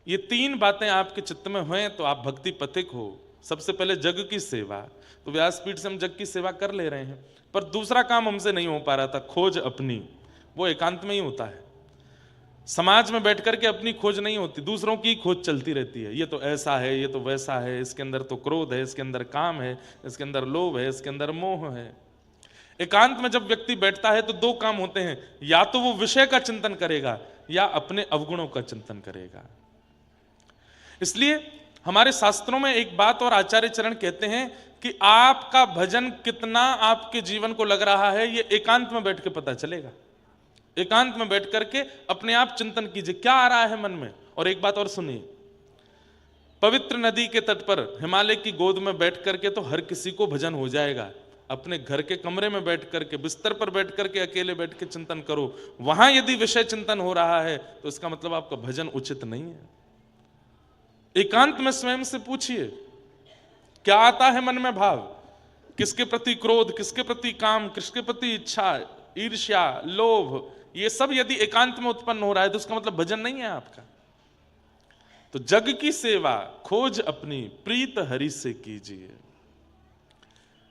ये तीन बातें आपके चित्त में हों तो आप भक्ति पथिक हो। सबसे पहले जग की सेवा, तो व्यासपीठ से हम जग की सेवा कर ले रहे हैं, पर दूसरा काम हमसे नहीं हो पा रहा था, खोज अपनी, वो एकांत में ही होता है। समाज में बैठ करके अपनी खोज नहीं होती, दूसरों की खोज चलती रहती है। ये तो ऐसा है, ये तो वैसा है, इसके अंदर तो क्रोध है, इसके अंदर काम है, इसके अंदर लोभ है, इसके अंदर मोह है। एकांत में जब व्यक्ति बैठता है तो दो काम होते हैं, या तो वो विषय का चिंतन करेगा या अपने अवगुणों का चिंतन करेगा। इसलिए हमारे शास्त्रों में एक बात और आचार्य चरण कहते हैं कि आपका भजन कितना आपके जीवन को लग रहा है, ये एकांत में बैठ के पता चलेगा। एकांत में बैठ करके अपने आप चिंतन कीजिए क्या आ रहा है मन में। और एक बात और सुनिए, पवित्र नदी के तट पर हिमालय की गोद में बैठ करके तो हर किसी को भजन हो जाएगा। अपने घर के कमरे में बैठ करके, बिस्तर पर बैठ करके अकेले बैठ के चिंतन करो, वहां यदि विषय चिंतन हो रहा है तो इसका मतलब आपका भजन उचित नहीं है। एकांत में स्वयं से पूछिए क्या आता है मन में भाव, किसके प्रति क्रोध, किसके प्रति काम, किसके प्रति इच्छा, ईर्ष्या, लोभ, ये सब यदि एकांत में उत्पन्न हो रहा है तो उसका मतलब भजन नहीं है आपका। तो जग की सेवा खोज अपनी प्रीत हरि से कीजिए।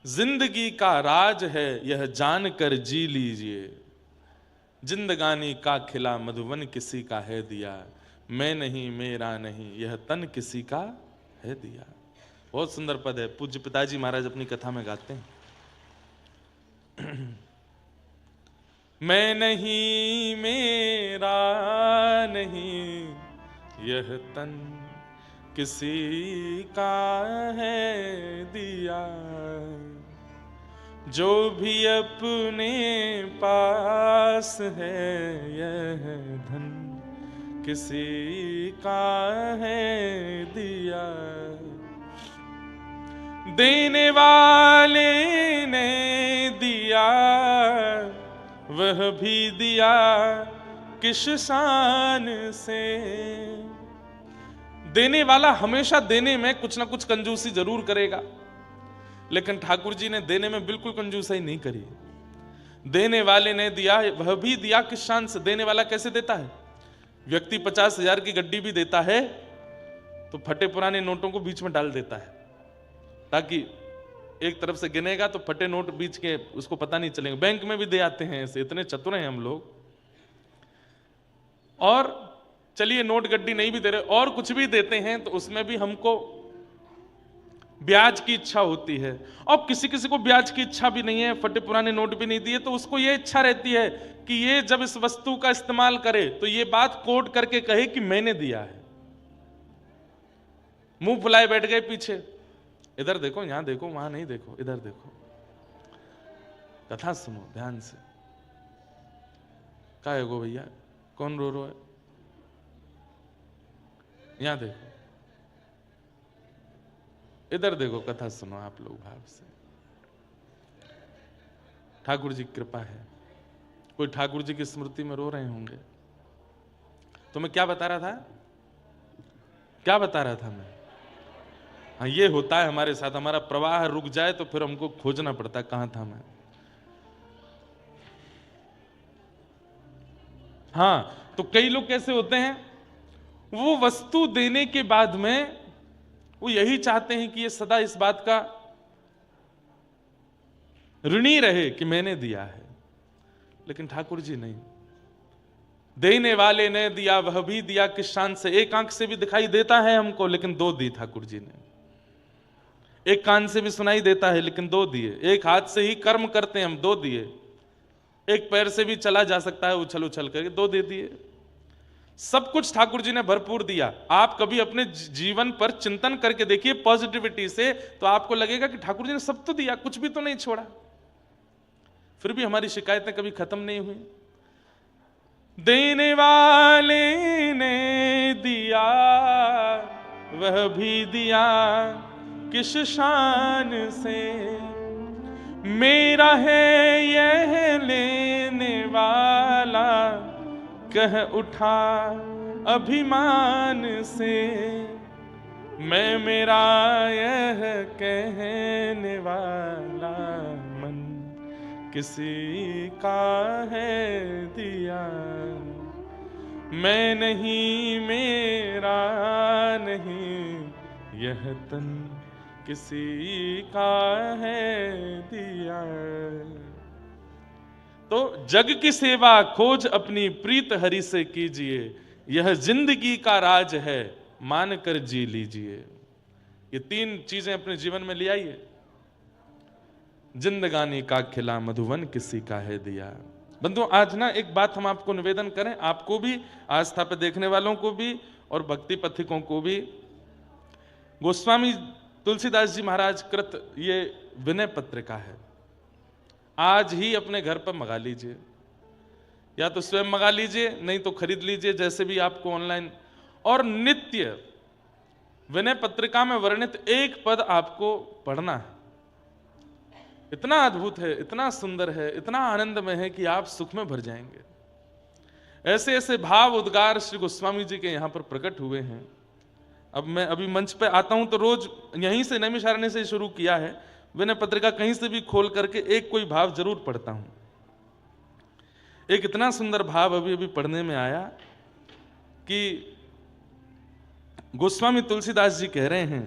जिंदगी का राज है यह जानकर जी लीजिए, जिंदगानी का खिला मधुवन किसी का है दिया, मैं नहीं मेरा नहीं यह तन किसी का है दिया। बहुत सुंदर पद है, पूज्य पिताजी महाराज अपनी कथा में गाते हैं। मैं नहीं मेरा नहीं यह तन किसी का है दिया, जो भी अपने पास है यह धन किसी का है दिया। देने वाले ने दिया वह भी दिया किस शान से। देने वाला हमेशा देने में कुछ ना कुछ कंजूसी जरूर करेगा, लेकिन ठाकुर जी ने देने में बिल्कुल कंजूसी नहीं करी। देने वाले ने दिया वह भी दिया किस शान से। देने वाला कैसे देता है, व्यक्ति 50,000 की गड्डी भी देता है तो फटे पुराने नोटों को बीच में डाल देता है, ताकि एक तरफ से गिनेगा तो फटे नोट बीच के उसको पता नहीं चलेगा। बैंक में भी दे आते हैं ऐसे, इतने चतुर हैं हम लोग। और चलिए नोट गड्डी नहीं भी दे रहे और कुछ भी देते हैं तो उसमें भी हमको ब्याज की इच्छा होती है। और किसी किसी को ब्याज की इच्छा भी नहीं है, फटे पुराने नोट भी नहीं दिए तो उसको ये इच्छा रहती है कि ये जब इस वस्तु का इस्तेमाल करे तो ये बात कोट करके कहे कि मैंने दिया है। मुंह फुलाए बैठ गए पीछे, इधर देखो, यहां देखो, वहां नहीं देखो, इधर देखो। कथा सुनो ध्यान से। क्या है गो भैया, कौन रो रो है, यहां देखो, इधर देखो, कथा सुनो आप लोग भाव से। ठाकुर जी की कृपा है, कोई ठाकुर जी की स्मृति में रो रहे होंगे। तो मैं क्या बता रहा था, क्या बता रहा था मैं? हाँ, ये होता है हमारे साथ, हमारा प्रवाह रुक जाए तो फिर हमको खोजना पड़ता है कहां था मैं। हाँ, तो कई लोग कैसे होते हैं, वो वस्तु देने के बाद में वो यही चाहते हैं कि ये सदा इस बात का ऋणी रहे कि मैंने दिया है, लेकिन ठाकुर जी नहीं। देने वाले ने दिया वह भी दिया किस शान से। एक आंख से भी दिखाई देता है हमको लेकिन दो दी ठाकुर जी ने, एक कान से भी सुनाई देता है लेकिन दो दिए, एक हाथ से ही कर्म करते हैं हम, दो दिए, एक पैर से भी चला जा सकता है उछल उछल करके, दो दे दिए। सब कुछ ठाकुर जी ने भरपूर दिया। आप कभी अपने जीवन पर चिंतन करके देखिए पॉजिटिविटी से, तो आपको लगेगा कि ठाकुर जी ने सब तो दिया, कुछ भी तो नहीं छोड़ा। फिर भी हमारी शिकायतें कभी खत्म नहीं हुई। देने वाले ने दिया वह भी दिया किस शान से, मेरा है यह लेने वाला कह उठा अभिमान से, मैं मेरा यह कहने वाला मन किसी का है दिया, मैं नहीं मेरा नहीं यह तन किसी का है दिया। तो जग की सेवा खोज अपनी प्रीत हरि से कीजिए, यह जिंदगी का राज है मान कर जी लीजिए। ये 3 चीजें अपने जीवन में ले आइए। जिंदगानी का खिला मधुवन किसी का है दिया। बंधु आज ना एक बात हम आपको निवेदन करें, आपको भी, आस्था पे देखने वालों को भी और भक्ति पथिकों को भी। गोस्वामी तुलसीदास जी महाराज कृत ये विनय पत्रिका है, आज ही अपने घर पर मंगा लीजिए, या तो स्वयं मंगा लीजिए, नहीं तो खरीद लीजिए, जैसे भी आपको ऑनलाइन। और नित्य विनय पत्रिका में वर्णित एक पद आपको पढ़ना है। इतना अद्भुत है, इतना सुंदर है, इतना आनंदमय है कि आप सुख में भर जाएंगे। ऐसे ऐसे भाव उद्गार श्री गोस्वामी जी के यहां पर प्रकट हुए हैं। अब मैं अभी मंच पे आता हूं तो रोज यहीं से नैमिषारण्य से शुरू किया है, विनय पत्रिका कहीं से भी खोल करके एक कोई भाव जरूर पढ़ता हूं। एक इतना सुंदर भाव अभी अभी पढ़ने में आया कि गोस्वामी तुलसीदास जी कह रहे हैं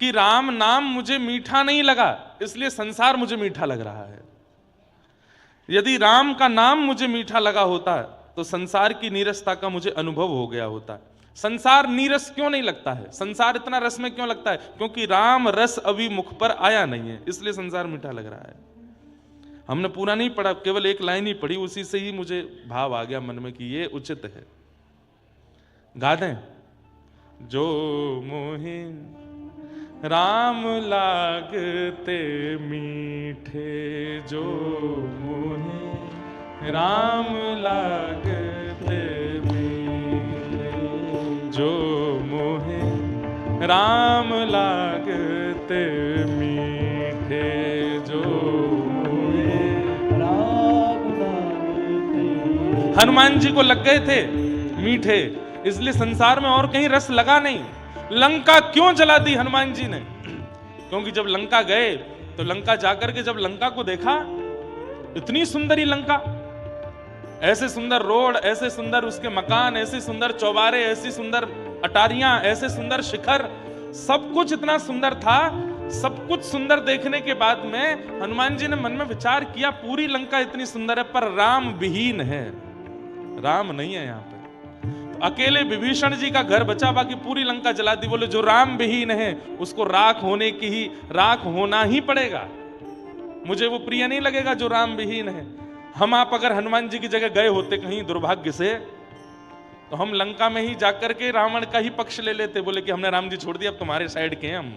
कि राम नाम मुझे मीठा नहीं लगा, इसलिए संसार मुझे मीठा लग रहा है। यदि राम का नाम मुझे मीठा लगा होता तो संसार की नीरसता का मुझे अनुभव हो गया होता। संसार नीरस क्यों नहीं लगता है, संसार इतना रस में क्यों लगता है? क्योंकि राम रस अभी मुख पर आया नहीं है, इसलिए संसार मीठा लग रहा है। हमने पूरा नहीं पढ़ा, केवल एक लाइन ही पढ़ी, उसी से ही मुझे भाव आ गया मन में कि ये उचित है। गा दें। जो मोहे राम लागते मीठे, जो मोहे राम लागते मीठे, जो मोहे राम लागते मीठे, जो मोहे राम लागते। हनुमान जी को लग गए थे मीठे, इसलिए संसार में और कहीं रस लगा नहीं। लंका क्यों जला दी हनुमान जी ने? क्योंकि जब लंका गए तो लंका जाकर के जब लंका को देखा, इतनी सुंदर ही लंका, ऐसे सुंदर रोड, ऐसे सुंदर उसके मकान, ऐसे सुंदर चौबारे, ऐसी सुंदर अटारियां, ऐसे सुंदर शिखर, सब कुछ इतना सुंदर था। सब कुछ सुंदर देखने के बाद में हनुमान जी ने मन में विचार किया, पूरी लंका इतनी सुंदर है पर राम विहीन है, राम नहीं है यहाँ पे। अकेले विभीषण जी का घर बचा, बाकी पूरी लंका जला दी। बोले जो राम विहीन है उसको राख होना ही पड़ेगा, मुझे वो प्रिय नहीं लगेगा जो राम विहीन है। हम आप अगर हनुमान जी की जगह गए होते कहीं दुर्भाग्य से, तो हम लंका में ही जाकर के रावण का ही पक्ष ले लेते, बोले कि हमने राम जी छोड़ दिया, अब तुम्हारे साइड के हैं हम।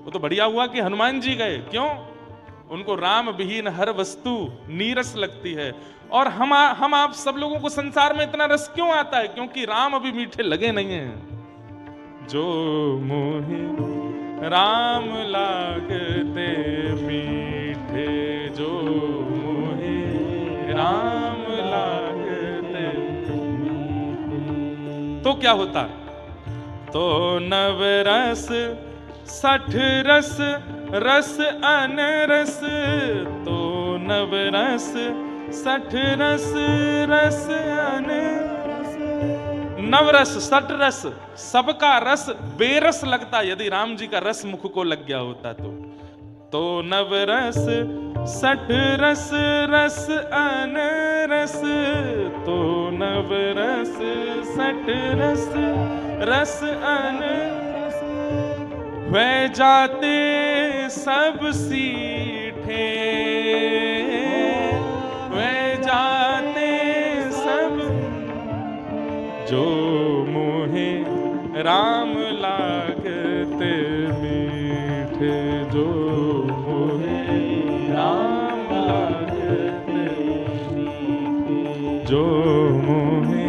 वो तो बढ़िया हुआ कि हनुमान जी गए, क्यों? उनको राम विहीन हर वस्तु नीरस लगती है। और हम आप सब लोगों को संसार में इतना रस क्यों आता है? क्योंकि राम अभी मीठे लगे नहीं हैं। जो मोहे राम लागते मीठे, जो मोहे राम लागते मीठे। तो क्या होता? तो नवरस 60 रस, रस अनरस, तो नवरस 60 रस, रस अनरस। नवरस 60 रस, सबका रस बेरस लगता यदि राम जी का रस मुख को लग गया होता तो नवरस 60 रस, रस अनरस, तो नवरस 60 रस, रस अनरस। वे जाते सब सीठे, वे जाते सब, जो मोहे राम लागते मीठे, जो मोहे राम लागते मीठे, जो मोहे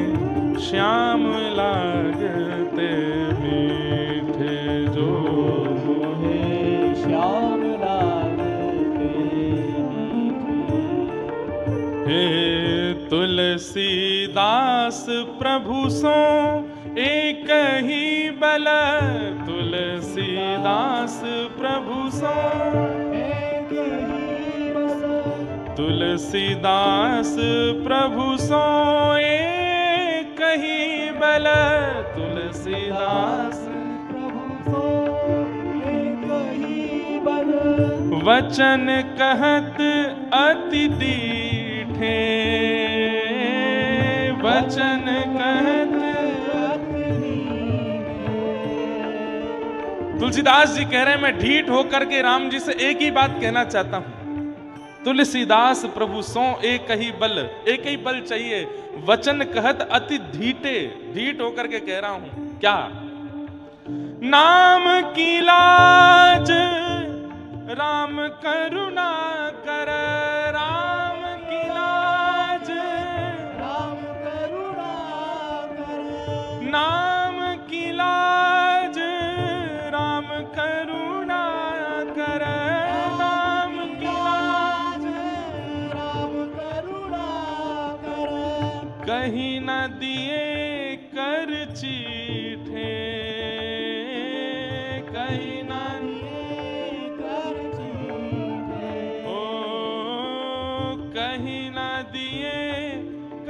श्याम लागते मीठे, जो मोहे श्याम लागते मीठे। हे तुलसीदास प्रभु सो एक ही बल, तुलसीदास प्रभु सो एक ही बल, तुलसीदास प्रभु सो एक ही बल, तुलसीदास प्रभु सो एक ही बल, वचन कहत अति डीठे, वचन कहत। तुलसीदास जी कह रहे हैं मैं ढीठ होकर के राम जी से एक ही बात कहना चाहता हूं, तुलसीदास प्रभु सो एक ही बल, एक ही बल चाहिए। वचन कहत अति ढीठे, ढीठ होकर के कह रहा हूं क्या? नाम की लाज राम करुणा कर, राम की लाज राम करुणा कर, नाम की लाज राम करुणा कर, नाम की लाज राम करुणा कर, कहीं न दिए कर चीठे, कहीं न कर चीठे, ओ कहीं न दिए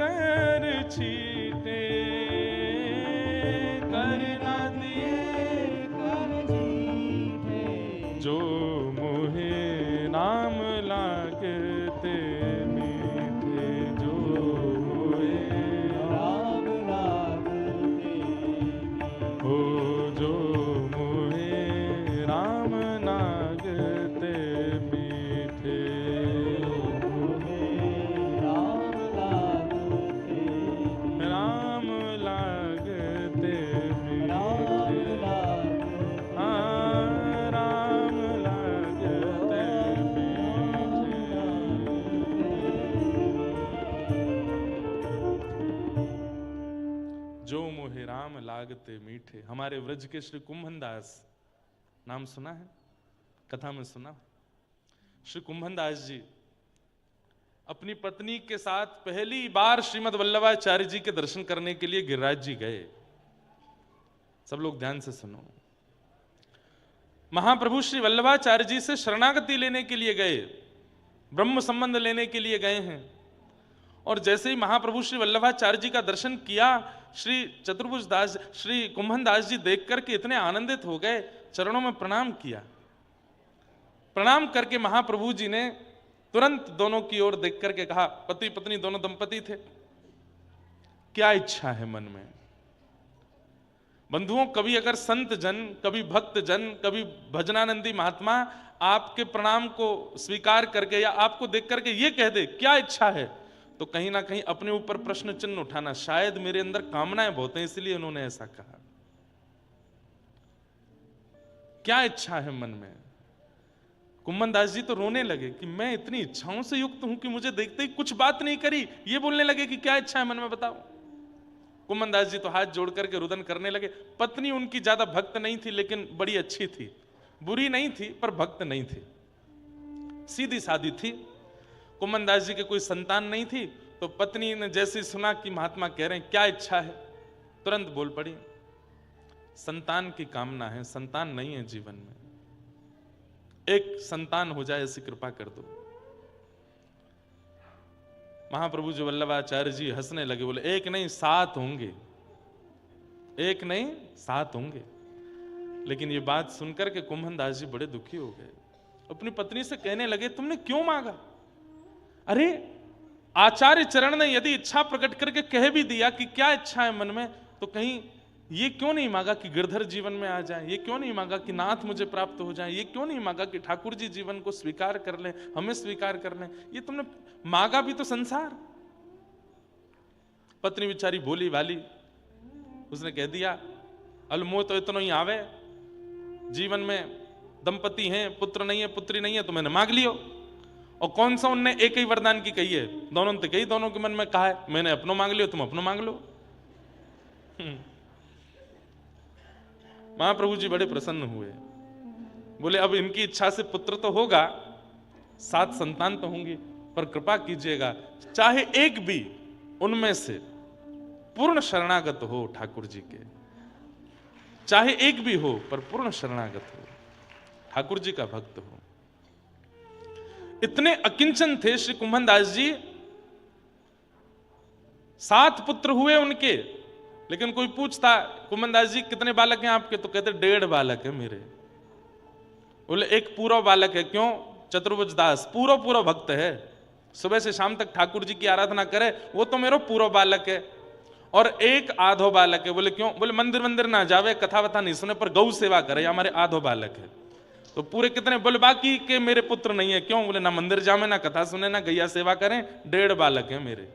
कर चीठे, कर न दिए कर चीठे, जो मोहे नाम लागते मीठे, जो मोहे राम लागते हो, जो मोहे राम लागते मीठे, राम लागते, राम लागते राम मीठे, लागते, हाँ, राम लागते मीठे, जो मोहे राम लागते मीठे। हमारे व्रज के श्री कुंभन दास, नाम सुना है, कथा में सुना। श्री कुंभन दास जी अपनी पत्नी के साथ पहली बार श्रीमद् वल्लभाचार्य जी के दर्शन करने के लिए गिरिराज जी गए। सब लोग ध्यान से सुनो। महाप्रभु श्री वल्लभाचार्य जी से शरणागति लेने के लिए गए, ब्रह्म संबंध लेने के लिए गए हैं। और जैसे ही महाप्रभु श्री वल्लभाचार्य जी का दर्शन किया, श्री चतुर्भुज दास, श्री कुंभन दास जी देख करके इतने आनंदित हो गए, चरणों में प्रणाम किया। प्रणाम करके महाप्रभु जी ने तुरंत दोनों की ओर देख करके कहा, पति पत्नी दोनों दंपति थे, क्या इच्छा है मन में? बंधुओं, कभी अगर संत जन, कभी भक्त जन, कभी भजनानंदी महात्मा आपके प्रणाम को स्वीकार करके या आपको देख करके ये कह दे क्या इच्छा है, तो कहीं ना कहीं अपने ऊपर प्रश्न चिन्ह उठाना, शायद मेरे अंदर कामनाएं बहुत हैं इसलिए उन्होंने ऐसा कहा। क्या इच्छा है मन में? कुंभन दास जी तो रोने लगे कि मैं इतनी इच्छाओं से युक्त हूं कि मुझे देखते ही कुछ बात नहीं करी। ये बोलने लगे कि क्या इच्छा है मन में बताओ। कुंभन दास जी तो हाथ जोड़ करके रुदन करने लगे। पत्नी उनकी ज्यादा भक्त नहीं थी, लेकिन बड़ी अच्छी थी, बुरी नहीं थी पर भक्त नहीं थी, सीधी सादी थी। कुंभन दास जी के कोई संतान नहीं थी, तो पत्नी ने जैसे सुना कि महात्मा कह रहे हैं क्या इच्छा है, तुरंत बोल पड़ी, संतान की कामना है, संतान नहीं है जीवन में, एक संतान हो जाए ऐसी कृपा कर दो। महाप्रभु जी वल्लभाचार्य जी हंसने लगे, बोले एक नहीं 7 होंगे, एक नहीं 7 होंगे। लेकिन ये बात सुनकर के कुंभन दास जी बड़े दुखी हो गए। अपनी पत्नी से कहने लगे तुमने क्यों मांगा? अरे आचार्य चरण ने यदि इच्छा प्रकट करके कह भी दिया कि क्या इच्छा है मन में, तो कहीं ये क्यों नहीं मांगा कि गिरधर जीवन में आ जाए, ये क्यों नहीं मांगा कि नाथ मुझे प्राप्त हो जाए, ये क्यों नहीं मांगा कि ठाकुर जी जीवन को स्वीकार कर लें, हमें स्वीकार कर लें? ये तुमने मांगा भी तो संसार। पत्नी बेचारी बोली वाली, उसने कह दिया अलमो तो इतना ही आवे, जीवन में दंपति हैं, पुत्र नहीं है, पुत्री नहीं है, तो मैंने मांग लियो। और कौन सा उनने एक ही वरदान की कही है? दोनों ने कही, दोनों के मन में कहा है मैंने अपनों मांग लियो, तुम अपनों मांग लो। महाप्रभु जी बड़े प्रसन्न हुए, बोले अब इनकी इच्छा से पुत्र तो होगा, 7 संतान तो होंगी, पर कृपा कीजिएगा चाहे एक भी उनमें से पूर्ण शरणागत हो ठाकुर जी के, चाहे एक भी हो पर पूर्ण शरणागत हो, ठाकुर जी का भक्त हो। इतने अकिंचन थे श्री कुंभन दास जी। 7 पुत्र हुए उनके, लेकिन कोई पूछता कुमनदास जी कितने बालक हैं आपके, तो कहते 1.5 बालक है मेरे। बोले एक पूरा बालक है, क्यों? चतुर्भुज दास पूरा भक्त है, सुबह से शाम तक ठाकुर जी की आराधना करे, वो तो मेरा पूरा बालक है। और एक आधो बालक है। बोले क्यों? बोले मंदिर मंदिर ना जावे, कथा वथा नहीं सुने, पर गौ सेवा करे, हमारे आधो बालक है। तो पूरे कितने? बोले बाकी के मेरे पुत्र नहीं है। क्यों? बोले ना मंदिर जावे, ना कथा सुने, ना गैया सेवा करें, 1.5 बालक है मेरे।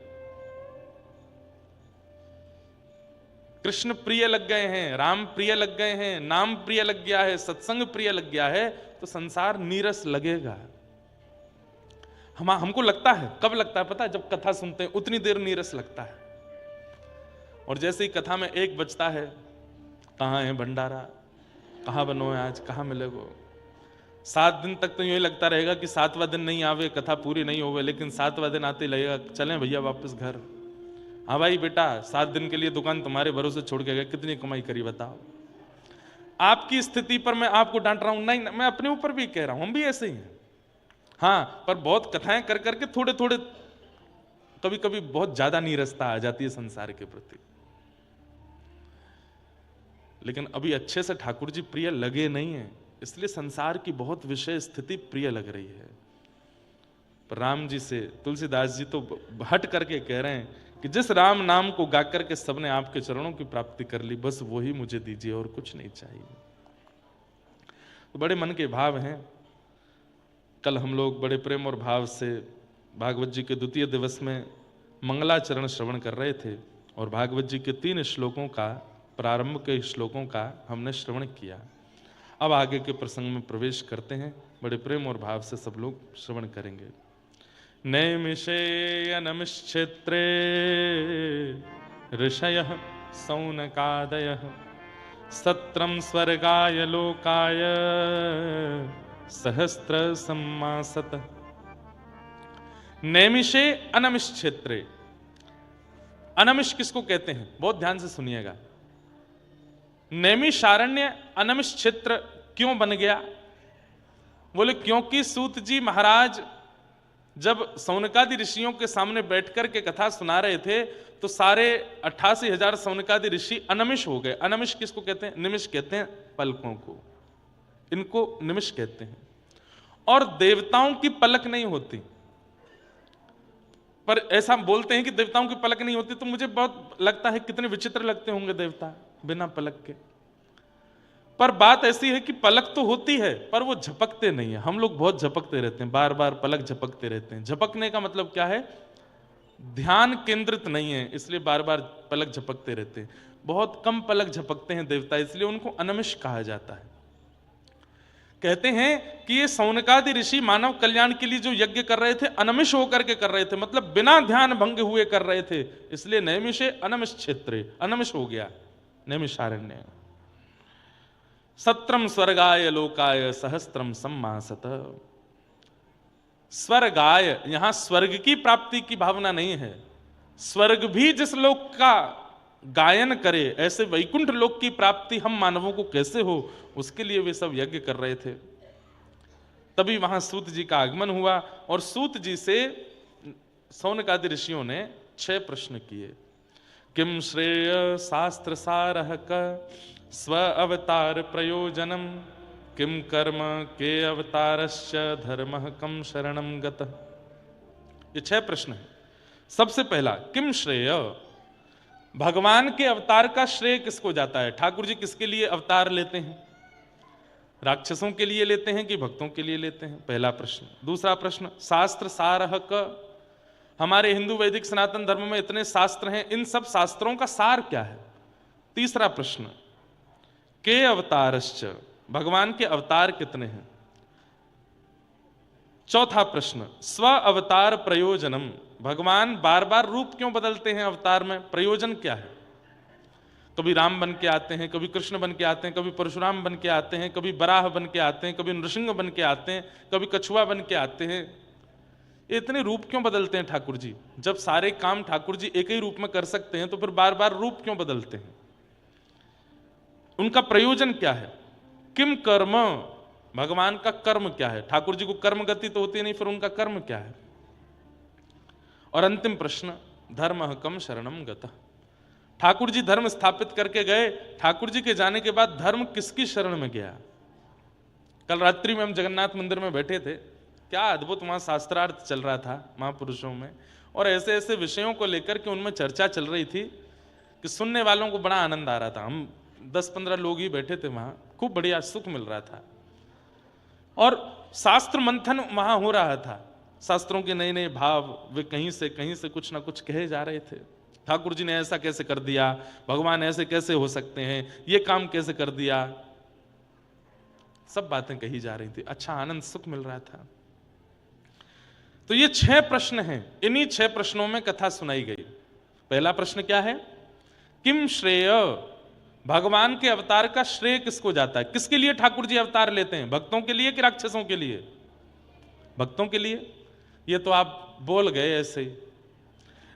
कृष्ण प्रिय लग गए हैं, राम प्रिय लग गए हैं, नाम प्रिय लग गया है, सत्संग प्रिय लग गया है, तो संसार नीरस लगेगा। हमको लगता है, कब लगता है पता है? जब कथा सुनते हैं उतनी देर नीरस लगता है। और जैसे ही कथा में 1 बजता है, कहाँ है भंडारा, कहाँ बनो है आज, कहाँ मिलेगो। 7 दिन तक तो यूं ही लगता रहेगा कि 7वां दिन नहीं आवे, कथा पूरी नहीं होवे, लेकिन 7वां दिन आते लगेगा चलें भैया वापस घर। हाँ भाई बेटा, 7 दिन के लिए दुकान तुम्हारे भरोसे छोड़ के गए, कितनी कमाई करी बताओ। आपकी स्थिति पर मैं आपको डांट रहा हूं नहीं, मैं अपने ऊपर भी कह रहा हूं, हम भी ऐसे ही हैं। हाँ, पर बहुत कथाएं कर करके थोड़े थोड़े कभी कभी बहुत ज्यादा नीरसता आ जाती है संसार के प्रति। लेकिन अभी अच्छे से ठाकुर जी प्रिय लगे नहीं है, इसलिए संसार की बहुत विषय स्थिति प्रिय लग रही है। पर राम जी से तुलसीदास जी तो हट करके कह रहे हैं कि जिस राम नाम को गा करके सबने आपके चरणों की प्राप्ति कर ली, बस वही मुझे दीजिए और कुछ नहीं चाहिए। तो बड़े मन के भाव हैं। कल हम लोग बड़े प्रेम और भाव से भागवत जी के द्वितीय दिवस में मंगलाचरण श्रवण कर रहे थे और भागवत जी के 3 श्लोकों का, प्रारंभ के श्लोकों का हमने श्रवण किया। अब आगे के प्रसंग में प्रवेश करते हैं, बड़े प्रेम और भाव से सब लोग श्रवण करेंगे। नैमिषे अनमिश्क्षेत्रे ऋषयः सौनकादयः सत्रं स्वर्गाय लोकाय सहस्त्र सम्मासत। नैमिषे अनमिश्क्षेत्रे, अनमिष किसको कहते हैं? बहुत ध्यान से सुनिएगा। नैमिषारण्य अनमिष क्षेत्र क्यों बन गया? बोले क्योंकि सूत जी महाराज जब सौनकादि ऋषियों के सामने बैठकर के कथा सुना रहे थे तो सारे 88,000 सौनकादि ऋषि अनमिष हो गए। अनमिष किसको कहते हैं? निमिष कहते हैं पलकों को, इनको निमिष कहते हैं। और देवताओं की पलक नहीं होती, पर ऐसा बोलते हैं कि देवताओं की पलक नहीं होती, तो मुझे बहुत लगता है कितने विचित्र लगते होंगे देवता बिना पलक के। पर बात ऐसी है कि पलक तो होती है पर वो झपकते नहीं है। हम लोग बहुत झपकते रहते हैं, बार बार पलक झपकते रहते हैं। झपकने का मतलब क्या है? ध्यान केंद्रित नहीं है, इसलिए बार बार पलक झपकते रहते हैं। बहुत कम पलक झपकते हैं देवता, इसलिए उनको अनमिष कहा जाता है। कहते हैं कि ये सौनकादि ऋषि मानव कल्याण के लिए जो यज्ञ कर रहे थे अनमिष होकर के कर रहे थे, मतलब बिना ध्यान भंग हुए कर रहे थे, इसलिए नैमिषे अनमिष क्षेत्रे, अनमिष हो गया नैमिषारण्य। सत्रम स्वर्गाय लोकाय सहस्त्रम सम्मासत। स्वर्गाय, यहां स्वर्ग की प्राप्ति की भावना नहीं है। स्वर्ग भी जिस लोक का गायन करे, ऐसे वैकुंठ लोक की प्राप्ति हम मानवों को कैसे हो, उसके लिए वे सब यज्ञ कर रहे थे। तभी वहां सूत जी का आगमन हुआ और सूत जी से सौनकादि ऋषियों ने 6 प्रश्न किए। किम श्रेय शास्त्र सारः क स्व अवतार प्रयोजनम किम कर्म के अवतारस्य धर्मः कम शरणम गतः। ये 6 प्रश्न है। सबसे पहला, किम श्रेय, भगवान के अवतार का श्रेय किसको जाता है? ठाकुर जी किसके लिए अवतार लेते हैं? राक्षसों के लिए लेते हैं कि भक्तों के लिए लेते हैं? पहला प्रश्न। दूसरा प्रश्न, शास्त्र सारः क, हमारे हिंदू वैदिक सनातन धर्म में इतने शास्त्र हैं, इन सब शास्त्रों का सार क्या है? तीसरा प्रश्न, के अवतारश्च, भगवान के अवतार कितने हैं? चौथा प्रश्न, स्व अवतार प्रयोजनम, भगवान बार बार रूप क्यों बदलते हैं अवतार में, प्रयोजन क्या है? कभी राम बन के आते हैं, कभी कृष्ण बन के आते हैं, कभी परशुराम बन के आते हैं, कभी बराह बन के आते हैं, कभी नृसिंह बन के आते हैं, कभी कछुआ बन के आते हैं। इतने रूप क्यों बदलते हैं ठाकुर जी? जब सारे काम ठाकुर जी एक ही रूप में कर सकते हैं तो फिर बार बार रूप क्यों बदलते हैं? उनका प्रयोजन क्या है? किम कर्म, भगवान का कर्म क्या है? ठाकुर जी को कर्म गति तो होती नहीं, फिर उनका कर्म क्या है? और अंतिम प्रश्न, धर्म कम शरणम गतः, ठाकुर जी धर्म स्थापित करके गए। ठाकुर जी के जाने के बाद धर्म किसकी शरण में गया? कल रात्रि में हम जगन्नाथ मंदिर में बैठे थे, क्या अद्भुत वहां शास्त्रार्थ चल रहा था महापुरुषों में, और ऐसे ऐसे विषयों को लेकर के उनमें चर्चा चल रही थी कि सुनने वालों को बड़ा आनंद आ रहा था। हम 10-15 लोग ही बैठे थे वहां, खूब बढ़िया सुख मिल रहा था। और शास्त्र मंथन वहां हो रहा था, शास्त्रों के नए नए भाव वे कहीं से कुछ ना कुछ कहे जा रहे थे। ठाकुर जी ने ऐसा कैसे कर दिया, भगवान ऐसे कैसे हो सकते हैं, ये काम कैसे कर दिया, सब बातें कही जा रही थी। अच्छा आनंद सुख मिल रहा था। तो ये 6 प्रश्न हैं, इन्हीं 6 प्रश्नों में कथा सुनाई गई। पहला प्रश्न क्या है? किम श्रेय, भगवान के अवतार का श्रेय किसको जाता है? किसके लिए ठाकुर जी अवतार लेते हैं? भक्तों के लिए कि राक्षसों के लिए? भक्तों के लिए। ये तो आप बोल गए ऐसे ही,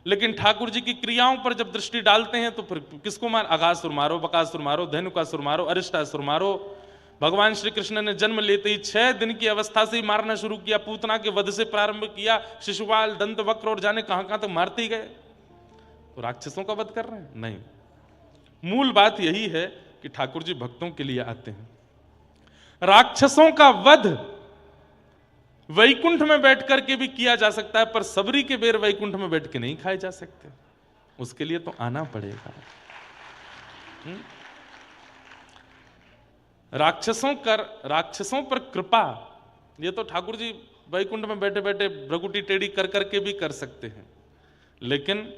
लेकिन ठाकुर जी की क्रियाओं पर जब दृष्टि डालते हैं तो फिर किसको मार? अघासुर मारो, बकासुर मारो, धनुकासुर मारो, अरिष्टासुर मारो। भगवान श्री कृष्ण ने जन्म लेते ही 6 दिन की अवस्था से ही मारना शुरू किया, पूतना के वध से प्रारंभ किया, शिशुपाल, दंत वक्र और जाने कहां कहां तक मारते ही गए। तो राक्षसों का वध कर रहे हैं? नहीं। मूल बात यही है कि ठाकुर जी भक्तों के लिए आते हैं। राक्षसों का वध वैकुंठ में बैठ करके भी किया जा सकता है, पर सबरी के बेर वैकुंठ में बैठ के नहीं खाए जा सकते, उसके लिए तो आना पड़ेगा। राक्षसों पर कृपा ये तो ठाकुर जी वैकुंठ में बैठे बैठे भ्रगुटी टेढ़ी कर करके भी कर सकते हैं, लेकिन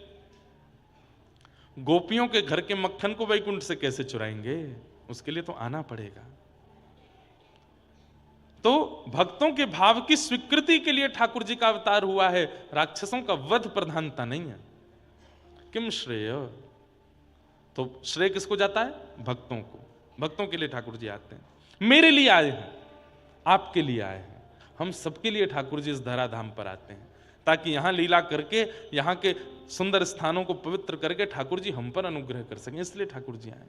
गोपियों के घर के मक्खन को वैकुंठ से कैसे चुराएंगे? उसके लिए तो आना पड़ेगा। तो भक्तों के भाव की स्वीकृति के लिए ठाकुर जी का अवतार हुआ है, राक्षसों का वध प्रधानता नहीं है। किम श्रेय, तो श्रेय किसको जाता है? भक्तों को। भक्तों के लिए ठाकुर जी आते हैं। मेरे लिए आए हैं, आपके लिए आए हैं, हम सबके लिए ठाकुर जी इस धराधाम पर आते हैं, ताकि यहां लीला करके यहां के सुंदर स्थानों को पवित्र करके ठाकुर जी हम पर अनुग्रह कर सकें, इसलिए ठाकुर जी आए।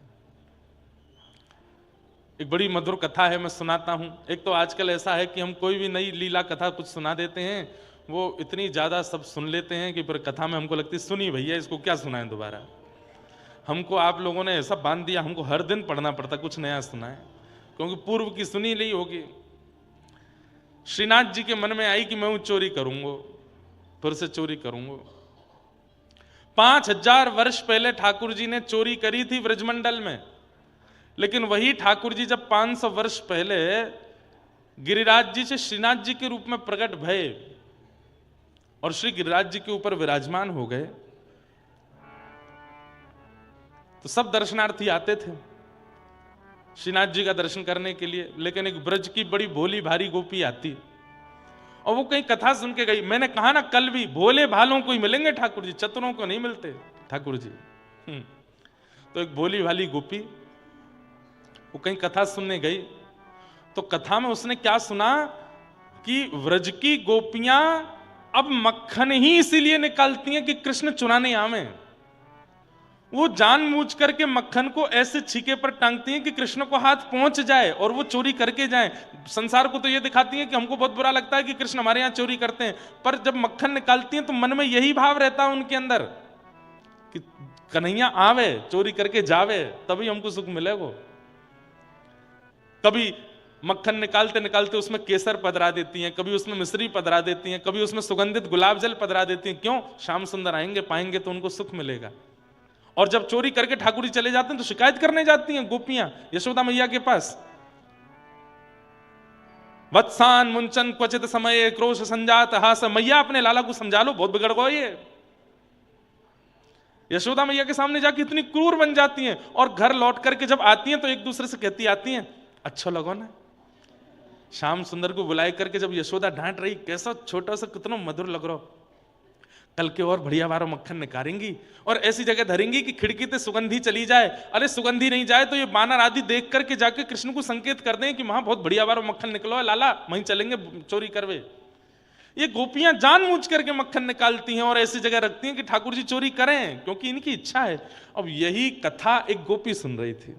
एक बड़ी मधुर कथा है, मैं सुनाता हूं। एक तो आजकल ऐसा है कि हम कोई भी नई लीला कथा कुछ सुना देते हैं, वो इतनी ज्यादा सब सुन लेते हैं कि फिर कथा में हमको लगती है सुनी भैया, इसको क्या सुनाएं दोबारा। हमको आप लोगों ने ऐसा बांध दिया, हमको हर दिन पढ़ना पड़ता कुछ नया सुनाए, क्योंकि पूर्व की सुनी ली होगी। श्रीनाथ जी के मन में आई कि मैं चोरी करूंगा, फिर से चोरी करूंगा। 5000 वर्ष पहले ठाकुर जी ने चोरी करी थी ब्रजमंडल में, लेकिन वही ठाकुर जी जब 500 वर्ष पहले गिरिराज जी से श्रीनाथ जी के रूप में प्रकट भये और श्री गिरिराज जी के ऊपर विराजमान हो गए, तो सब दर्शनार्थी आते थे श्रीनाथ जी का दर्शन करने के लिए। लेकिन एक ब्रज की बड़ी भोली भारी गोपी आती और वो कहीं कथा सुन के गई। मैंने कहा ना कल भी, भोले भालों को ही मिलेंगे ठाकुर जी, चतुरों को नहीं मिलते ठाकुर जी। तो एक भोली भाली गोपी वो कहीं कथा सुनने गई, तो कथा में उसने क्या सुना कि व्रज की गोपियां अब मक्खन ही इसीलिए निकालती हैं कि कृष्ण चुराने आवे। वो जानबूझ करके मक्खन को ऐसे छीके पर टांगती हैं कि कृष्ण को हाथ पहुंच जाए और वो चोरी करके जाएं। संसार को तो ये दिखाती हैं कि हमको बहुत बुरा लगता है कि कृष्ण हमारे यहाँ चोरी करते हैं, पर जब मक्खन निकालती हैं तो मन में यही भाव रहता है उनके अंदर कि कन्हैया आवे, चोरी करके जावे, तभी हमको सुख मिलेगा। कभी मक्खन निकालते निकालते उसमें केसर पधरा देती हैं, कभी उसमें मिश्री पधरा देती हैं, कभी उसमें सुगंधित गुलाब जल पधरा देती हैं। क्यों? श्याम सुंदर आएंगे, पाएंगे तो उनको सुख मिलेगा। और जब चोरी करके ठाकुर जी चले जाते हैं तो शिकायत करने जाती हैं गोपियां यशोदा मैया के पास। वत्सान मुंचन क्वचित समय क्रोश संजात हास, मैया अपने लाला को समझा लो, बहुत बिगड़ गए ये। यशोदा मैया के सामने जाके इतनी क्रूर बन जाती हैं, और घर लौट करके जब आती हैं तो एक दूसरे से कहती आती हैं, अच्छा लगो ना। श्याम सुंदर को बुलाए करके जब यशोदा डांट रही, कैसा छोटा सा कितना मधुर लग रहा, कल के और बढ़िया वाला मक्खन निकालेंगी और ऐसी जगह धरेंगी कि खिड़की से सुगंधी चली जाए। अरे सुगंधी नहीं जाए तो ये बानर आदि देख करके जाके कृष्ण को संकेत कर दें कि वहां बहुत बढ़िया वाला मक्खन निकलो है लाला, वहीं चलेंगे चोरी करवे। ये गोपियां जानबूझ करके मक्खन निकालती हैं और ऐसी जगह रखती हैं कि ठाकुर जी चोरी करें, क्योंकि इनकी इच्छा है। अब यही कथा एक गोपी सुन रही थी,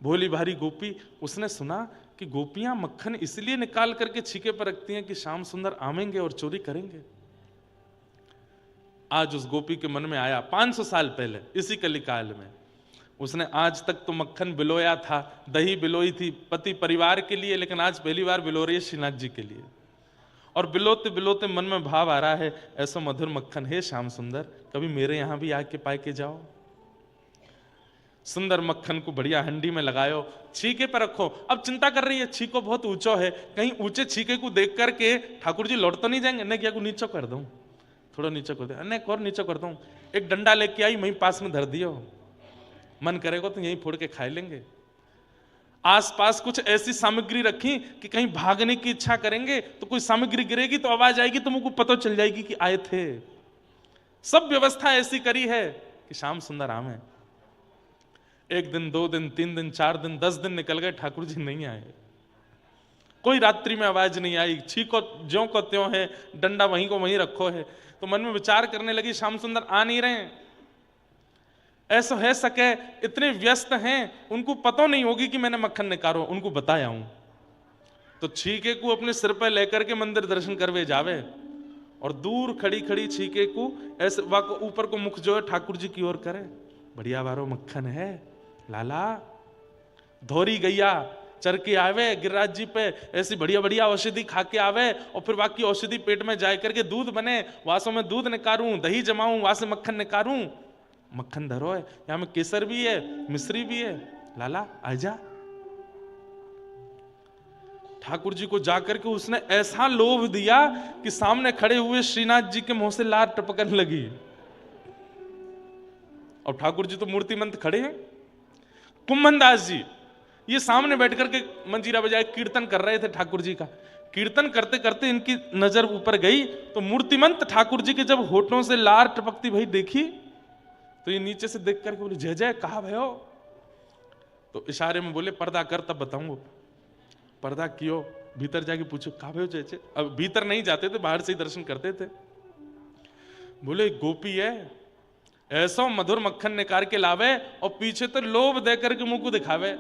भोली भारी गोपी। उसने सुना कि गोपियां मक्खन इसलिए निकाल करके छीके पर रखती हैं कि श्याम सुंदर आवेंगे और चोरी करेंगे। आज उस गोपी के मन में आया 500 साल पहले इसी कलिकाल में, उसने आज तक तो मक्खन बिलोया था, दही बिलोई थी पति परिवार के लिए, लेकिन आज पहली बार बिलो रही है श्रीनाथ जी के लिए। और बिलोते बिलोते मन में भाव आ रहा है, ऐसा मधुर मक्खन है श्याम सुंदर, कभी मेरे यहां भी आके पाए के जाओ। सुंदर मक्खन को बढ़िया हंडी में लगायो, छीके पर रखो। अब चिंता कर रही है, छीको बहुत ऊंचो है, कहीं ऊंचे छीके को देख करके ठाकुर जी लौट तो नहीं जाएंगे। नहीं क्या को नीचे कर दूं, थोड़ा नीचे कर दे, नहीं और नीचे कर दूं। एक डंडा लेके आई, वहीं पास में धर दियो, मन करेगा तो यहीं फोड़ के खा लेंगे। आसपास कुछ ऐसी सामग्री रखी कि कहीं भागने की इच्छा करेंगे तो कोई सामग्री गिरेगी तो आवाज आएगी तो मुझको पता चल जाएगी कि आए थे। सब व्यवस्था ऐसी करी है कि श्याम सुंदर आम है। 1 दिन 2 दिन 3 दिन 4 दिन 10 दिन निकल गए, ठाकुर जी नहीं आए। कोई रात्रि में आवाज नहीं आई, छीको ज्यों को त्यों है, डंडा वहीं को वहीं रखो है। तो मन में विचार करने लगी, श्याम सुंदर आ नहीं रहे, ऐसा है सके इतने व्यस्त हैं, उनको पता नहीं होगी कि मैंने मक्खन निकालो, उनको बताया हूं। तो छीके को अपने सिर पर लेकर के मंदिर दर्शन करवे जावे, और दूर खड़ी खड़ी छीके को ऐसे ऊपर को मुख जो है ठाकुर जी की ओर करे, बढ़िया वारो मक्खन है लाला, धोरी गैया चर के आवे गिरिराज जी पे, ऐसी बढ़िया बढ़िया औषधि खा के आवे, और फिर बाकी औषधि पेट में जाए करके दूध बने, वासों में दूध निकालूं, दही जमाऊं, वहां से मक्खन निकालूं। मक्खन धरो है, यहां में केसर भी है, मिश्री भी है, लाला आजा। ठाकुर जी को जाकर के उसने ऐसा लोभ दिया कि सामने खड़े हुए श्रीनाथ जी के मुंह से लार टपकने लगी। और ठाकुर जी तो मूर्तिमंत खड़े हैं। कुम्भन दास जी ये सामने बैठ करके मंजीरा बजाए कीर्तन कर रहे थे ठाकुर जी का। कीर्तन करते करते इनकी नजर ऊपर गई तो मूर्तिमंत ठाकुर जी के जब होठों से लार टपकती भाई देखी, तो ये नीचे से देख करके बोले जय जय, कहा भयो? तो इशारे में बोले पर्दा कर तब बताऊंगा। पर्दा कियो, भीतर जाके पूछो कहा भयो जय जय। अब भीतर नहीं जाते थे, बाहर से ही दर्शन करते थे। बोले गोपी है, ऐसा मधुर मक्खन निकाल के लावे और पीछे तो लोभ दे करके मुंह को दिखावे।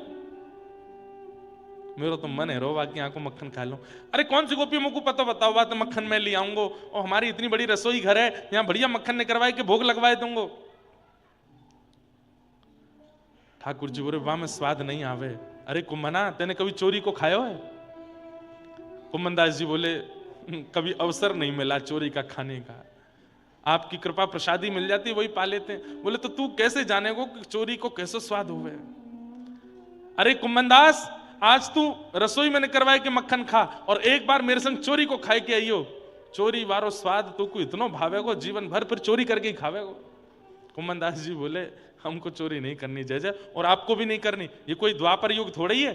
मेरा तो मन है रो बाकी आंखों मक्खन खा लो। अरे कौन सी गोपी मुझको पता बताओ, बात मक्खन मैं ले आऊंगो, और हमारी इतनी बड़ी रसोई घर है, यहां बढ़िया मक्खन निकलवाए के भोग लगवाए दूंगो। ठाकुर जी बोले वाह में स्वाद नहीं आवे। अरे कुम्भना तेने कभी चोरी को खायो है? कुम्भन दास जी बोले कभी अवसर नहीं मिला चोरी का खाने का, आपकी कृपा प्रसादी मिल जाती वही पा लेते हैं। बोले तो तू कैसे जानेगो कि चोरी को कैसे स्वाद हुए? अरे कुम्भन दास आज तू रसोई में करवाए के मक्खन खा और एक बार मेरे संग चोरी को खाए के आइयो, चोरी वारो स्वाद तू को इतना भावेगो जीवन भर फिर चोरी करके ही खावेगो। कुम्भन दास जी बोले हमको चोरी नहीं करनी जय जय, और आपको भी नहीं करनी। ये कोई द्वापर युग थोड़ा ही है,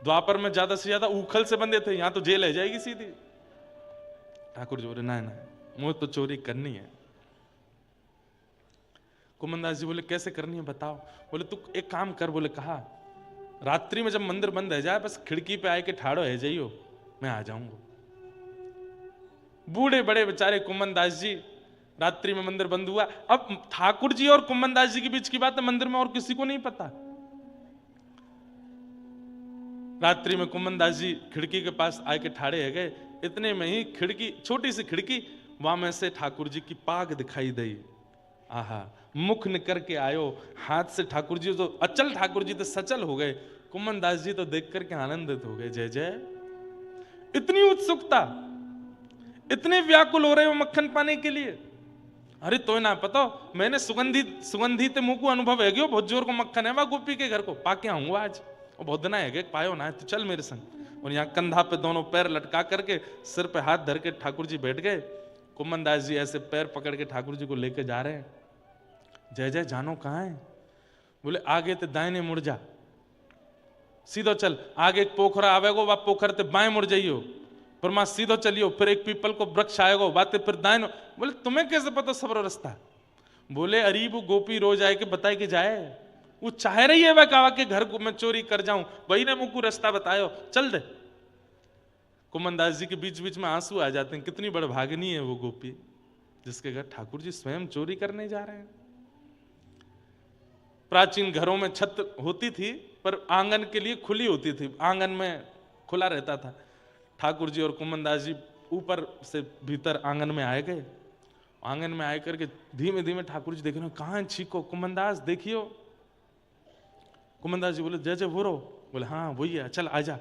द्वापर में ज्यादा से ज्यादा उखल से बंधे थे, यहां तो जेल है जाएगी सीधी। ठाकुर जी बोले ना ना मुझे तो चोरी करनी है। कुम्भन दास जी बोले कैसे करनी है बताओ? बोले तू एक काम कर। बोले कहा रात्रि में जब मंदिर बंद है जाए बस खिड़की पे आए के ठाड़ो है जाइयो, मैं आ जाऊंगा। बूढ़े बड़े बेचारे कुम्भन दास जी, रात्रि में मंदिर बंद हुआ। अब ठाकुर जी और कुम्भन दास जी के बीच की बात है, मंदिर में और किसी को नहीं पता। रात्रि में कुम्भन दास जी खिड़की के पास आए के ठाड़े है गए, इतने में ही खिड़की, छोटी सी खिड़की, वहां में से ठाकुर जी की पाग दिखाई दी। आहा मुख निकर के आयो, हाथ से ठाकुर जी तो अचल, ठाकुर जी तो सचल हो गए। कुम्भन दास जी तो देख करके आनंदित हो गए। जय जय, इतनी उत्सुकता, इतने व्याकुल हो रहे हो मक्खन पाने के लिए। अरे तो ना पता मैंने सुगंधित मुंह को अनुभव है गयो, बहुत जोर को मक्खन है वहां गोपी के घर को पाके आऊंगा आज, और बहुत दिन है पायो ना तो चल मेरे संग। और यहाँ कंधा पे दोनों पैर लटका करके सिर पे हाथ धर के ठाकुर जी बैठ गए। कुम्भन दास जी ऐसे पैर पकड़ के ठाकुर जी को लेके जा रहे हैं। जय जय जानो कहाँ है? बोले आगे ते दाहिने मुड़ जा, सीधो चल, आगे एक पोखरा आवेगो, वह पोखर ते बाएं मुड़ जाइयो, पर मां सीधो चलियो, फिर एक पीपल को वृक्ष आएगो, बातें फिर दाएं। बोले तुम्हें कैसे पता सब रास्ता? बोले अरे वो गोपी रोज आए के बताए के जाए, वो चाह रही है वह कावा के घर को मैं चोरी कर जाऊं, वही ने मुझको रास्ता बतायो, चल दे। कुम्भन दास जी के बीच बीच में आंसू आ जाते हैं, कितनी बड़ भागनी है वो गोपी जिसके घर ठाकुर जी स्वयं चोरी करने जा रहे हैं। प्राचीन घरों में छत होती थी पर आंगन के लिए खुली होती थी, आंगन में खुला रहता था। ठाकुर जी और कुम्भन दास जी ऊपर से भीतर आंगन में आए गए आंगन में आए करके धीमे धीमे ठाकुर जी देख रहे, कहाँ छीको? कुमनदास देखियो। कुमनदास जी बोले जय जय बोरो। बोले हाँ वही है, चल आजा,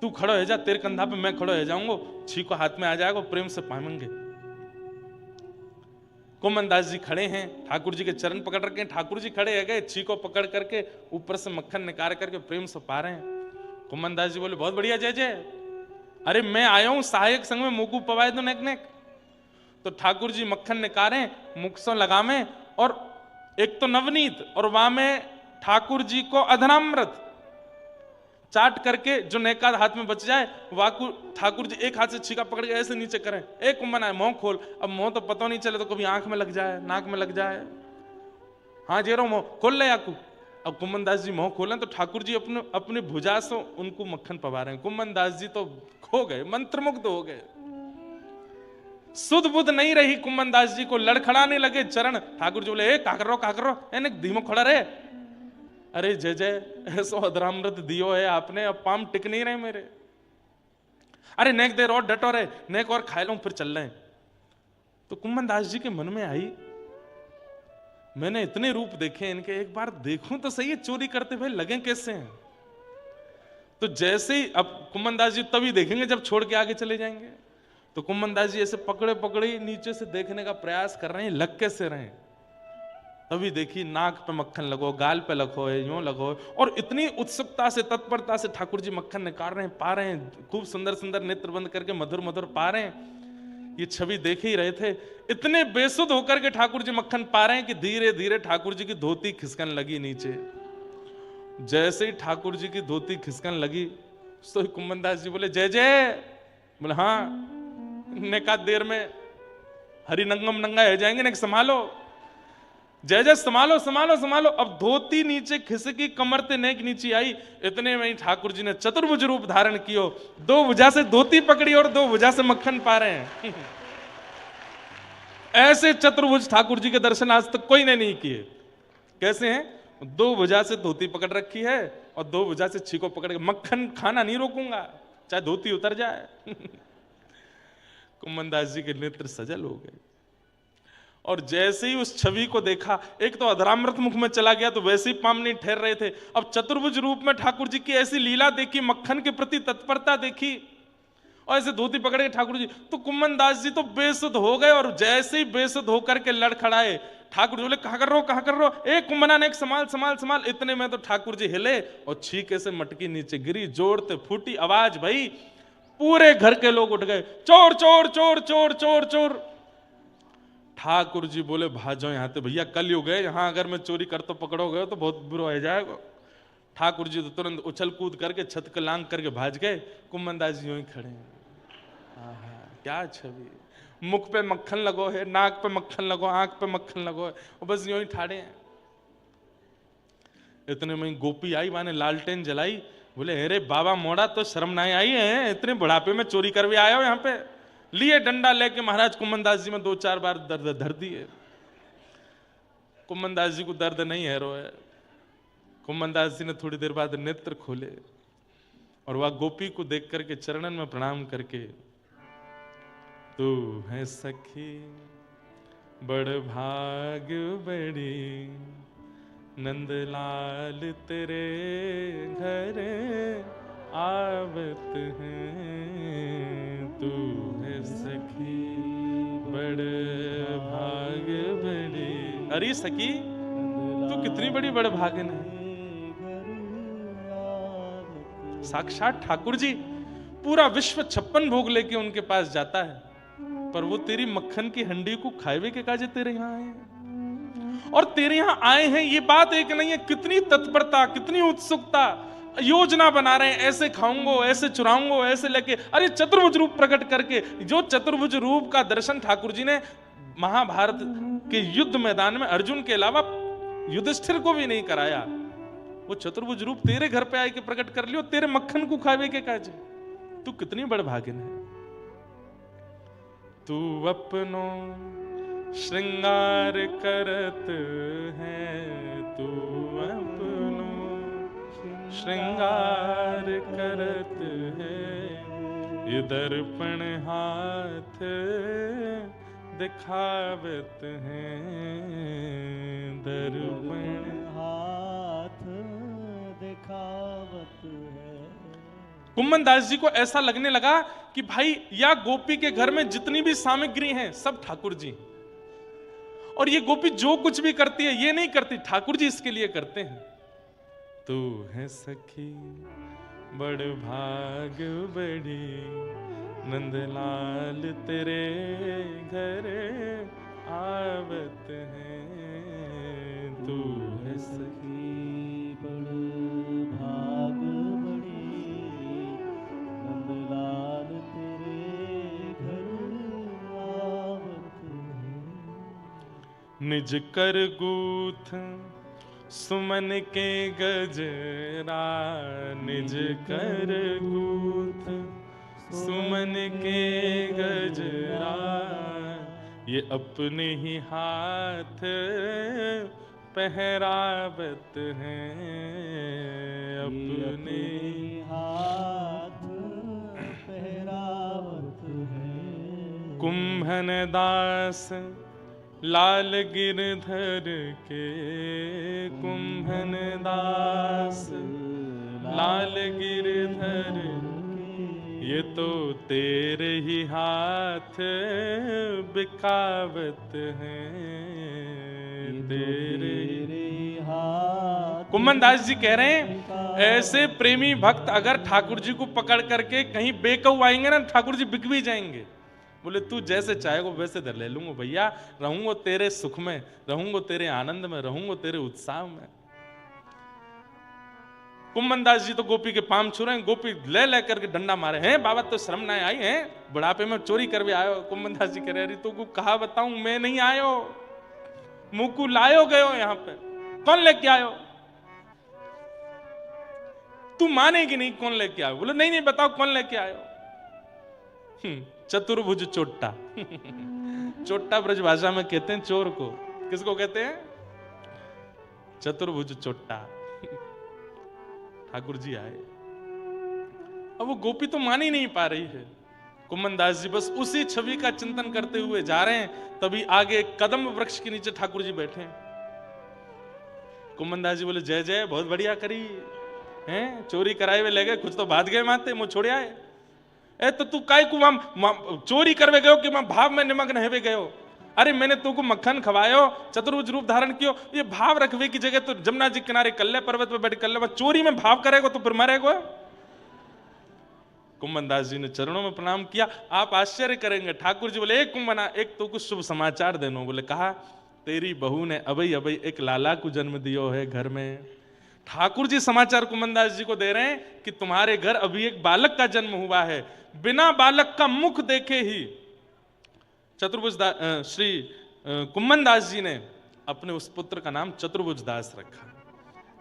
तू खड़ो है जा, तेरे कंधा पे मैं खड़ो है जाऊंगा, छीको हाथ में आ जाएगा, प्रेम से पाएंगे। कुमनदास जी खड़े हैं, ठाकुर जी के चरण पकड़ रखे हैं, ठाकुर जी खड़े है गए, छीको पकड़ करके ऊपर से मक्खन निकाल करके प्रेम से पा रहे हैं। कुमनदास जी बोले बहुत बढ़िया जय जय, अरे मैं आया हूं सहायक संग में मुकू पवाए दो नेक नेक। तो ठाकुर जी मक्खन निकाले, मुख से लगामे, और एक तो नवनीत और वहां में ठाकुर जी को अधनामृत चाट करके जो नेका हाथ में बच जाए, वाकु ठाकुर जी एक हाथ से छीका पकड़ के ऐसे नीचे करें, एक कुंभन आए मुंह खोल। अब मुंह तो पता नहीं चले तो कभी आंख में लग जाए, नाक में लग जाए, हाँ जे रो मुंह खोल ले याकू। अब कुम्मनदास जी मुंह खोलें तो ठाकुर जी अपने अपने भुजा से उनको मक्खन पवा रहे हैं। कुम्मनदास जी तो खो गए, मंत्रमुग्ध हो गए, सुध बुध नहीं रही कुम्मनदास जी को, लड़खड़ाने लगे चरण। ठाकुर जी बोले ए का कर रो एने धीमो खड़ा रहे। अरे जय जय, ऐसो अधरामृत दियो है आपने, अब पाम टिक नहीं रहे मेरे। अरे नेक देर और डटो रहे, नेक और खा लो फिर चल रहे। तो कुम्मनदास जी के मन में आई, मैंने इतने रूप देखे इनके, एक बार देखूं तो सही है चोरी करते हुए लगे कैसे हैं। तो जैसे ही अब कुम्मनदास जी तभी देखेंगे जब छोड़ के आगे चले जाएंगे। तो कुम्मनदास जी ऐसे पकड़े पकड़े नीचे से देखने का प्रयास कर रहे हैं, लग कैसे रहे। तभी देखी नाक पे मक्खन लगो, गाल पे लगो है, यूं लगो, और इतनी उत्सुकता से तत्परता से ठाकुर जी मक्खन निकाल रहे हैं, पा रहे हैं, खूब सुंदर सुंदर नेत्र बंद करके मधुर मधुर पा रहे हैं। ये छवि देख ही रहे थे, इतने बेसुध होकर के ठाकुर जी मक्खन पा रहे हैं कि धीरे धीरे ठाकुर जी की धोती खिसकन लगी नीचे। जैसे ही ठाकुर जी की धोती खिसकन लगी तो कुम्मनदास जी बोले जय जय। बोले हाँ, ने कहा देर में हरि नंगम नंगा हो जाएंगे, ने संभालो जय जय, संभालो संभालो संभालो। अब धोती नीचे खिसकी, कमर ते नेक नीचे आई, इतने में ही ठाकुर जी ने चतुर्भुज रूप धारण कियो, दो भुजा से धोती पकड़ी और दो भुजा से मक्खन पा रहे हैं। ऐसे चतुर्भुज ठाकुर जी के दर्शन आज तक कोई ने नहीं किए। कैसे हैं? दो भुजा से धोती पकड़ रखी है और दो भुजा से छीको पकड़ के मक्खन खाना नहीं रोकूंगा, चाहे धोती उतर जाए। कुम्मनदास जी के नेत्र सजल हो गए, और जैसे ही उस छवि को देखा, एक तो अधरामृत मुख में चला गया तो वैसे ही पाम नहीं ठहर रहे थे, अब चतुर्भुज रूप में ठाकुर जी की ऐसी लीला देखी, मक्खन के प्रति तत्परता देखी, और ऐसे धोती पकड़े ठाकुर जी, तो कुम्मनदास जी तो बेसुध हो गए। और जैसे ही बेसुध होकर के लड़खड़ाए, ठाकुर जी बोले कहा कर रहे हो, एक कुम्मना ने एक संभाल संभाल संभाल। इतने में तो ठाकुर जी हिले और छीके से मटकी नीचे गिरी, जोड़ते फूटी आवाज भई, पूरे घर के लोग उठ गए, चोर चोर चोर चोर चोर चोर। ठाकुर जी बोले भाजो यहाँ ते भैया, कल युग है, यहाँ अगर मैं चोरी कर तो पकड़ोगे तो बहुत बुरा हो जाएगा। ठाकुर जी तो तुरंत उछल कूद करके छत के लांग करके भाज गए। कुम्मनदास जी यूं ही खड़े हैं, क्या छवि, मुख पे मक्खन लगो है, नाक पे मक्खन लगो, आंख पे मक्खन लगो है, और बस यूं ही ठाड़े हैं। इतने में गोपी आई, माने लालटेन जलाई, बोले अरे बाबा मोड़ा तो शर्म नहीं आई है, इतने बुढ़ापे में चोरी कर भी आए हो यहाँ पे। लिए डंडा लेके महाराज कुम्मनदास जी में दो चार बार दर्द धर दिए। कुम्मनदास जी को दर्द नहीं है, रोए। कुम्मनदास जी ने थोड़ी देर बाद नेत्र खोले और वह गोपी को देख करके चरणन में प्रणाम करके, तू है सखी बड़ भाग बड़ी, नंदलाल तेरे घर आवत हैं, तू है सखी बड़ भाग बड़ी। अरे सखी तू कितनी बड़ी बड़ भागन है। साक्षात ठाकुर जी, पूरा विश्व 56 भोग लेके उनके पास जाता है, पर वो तेरी मक्खन की हंडी को खाए के काजे तेरे यहाँ आए हैं। और तेरे यहाँ आए हैं ये बात एक नहीं है, कितनी तत्परता, कितनी उत्सुकता, योजना बना रहे हैं, ऐसे खाऊंगो, ऐसे चुराऊंगो, ऐसे लेके। अरे चतुर्भुज रूप प्रकट करके, जो चतुर्भुज रूप का दर्शन ठाकुर जी ने महाभारत के युद्ध मैदान में अर्जुन के अलावा युधिष्ठिर को भी नहीं कराया, वो चतुर्भुज रूप तेरे घर पे आके प्रकट कर लियो, तेरे मक्खन को खावे के काजे। तू कितनी बड़ भागिन है। तू अपनो श्रृंगार करत है, तू अपनो श्रृंगार करत है, ये दर्पण हाथ दिखावत हैं दर्पण। हाथ दिखावत है। कुम्भन दास जी को ऐसा लगने लगा कि भाई या गोपी के घर में जितनी भी सामग्री हैं सब ठाकुर जी, और ये गोपी जो कुछ भी करती है ये नहीं करती, ठाकुर जी इसके लिए करते हैं। तू है सखी बड़ भाग बड़ी, नंदलाल तेरे घर आवत हैं। तू है सखी बड़ भाग बड़ी, नंदलाल तेरे घर आवत है। निज कर गूथ सुमन के गजरा, निज कर गूथ सुमन के गजरा, ये अपने ही हाथ पहरावत हैं, अपने हाथ पहरावत है। कुंभन दास लाल गिरधर के, कुंभन दास लाल गिरधर, ये तो तेरे ही हाथ बिकावत हैं, तेरे हाथ। कुम्भन दास जी कह रहे हैं ऐसे प्रेमी भक्त अगर ठाकुर जी को पकड़ करके कहीं बेकऊ आएंगे ना, ठाकुर जी बिक भी जाएंगे। बोले तू जैसे चाहेगा वैसे धर ले लूंगा भैया, रहूंगा तेरे सुख में, रहूंगा तेरे आनंद में, रहूंगा तेरे उत्साह में। कुम्भन दास जी तो गोपी के पाम छू रहे हैं, गोपी ले ले करके डंडा मारे हैं। बाबा तो शर्म ना आई है, बुढ़ापे में चोरी कर भी आयो। कुम्भन दास जी कह रहे तू को कहा बताऊं, मैं नहीं आयो, मुकु लायो गयो यहाँ पे, कौन लेके आयो? तू मानेगी नहीं कौन लेके आयो? बोले नहीं नहीं बताओ कौन लेके आयो? चतुर्भुज चोट्टा चोट्टा ब्रज भाषा में कहते हैं चोर को। किसको कहते हैं? चतुर्भुज चोट्टा। ठाकुर जी आए, अब वो गोपी तो मान ही नहीं पा रही है। कुम्भन दास जी बस उसी छवि का चिंतन करते हुए जा रहे हैं, तभी आगे कदम वृक्ष के नीचे ठाकुर जी बैठे हैं। कुम्भन दास जी बोले जय जय, बहुत बढ़िया करी हैं, चोरी कराए हुए ले गए, कुछ तो भाग गए माते मुंह छोड़ आए। ए तो तू काय को चोरी करवे गयो कि मैं भाव में निमग्न हेवे गयो? अरे मैंने तुमको मक्खन खवायो, चतुर्भुज रूप धारण कियो, ये भाव रखवे की जगह तो जमुना जी किनारे कल्ले पर्वत पे बैठ कल्ले में चोरी में भाव करेगा तो फिर मरेगा। कुम्भन दास जी ने चरणों में प्रणाम किया। आप आश्चर्य करेंगे, ठाकुर जी बोले एक कुम्भना, एक तो कुछ शुभ समाचार देनो। बोले कहा तेरी बहू ने अबई अबई एक लाला को जन्म दियो है घर में। ठाकुर जी समाचार कुम्भन दास जी को दे रहे हैं कि तुम्हारे घर अभी एक बालक का जन्म हुआ है। बिना बालक का मुख देखे ही चतुर्भुज श्री कुम्भन दास जी ने अपने उस पुत्र का नाम चतुर्भुज दास रखा।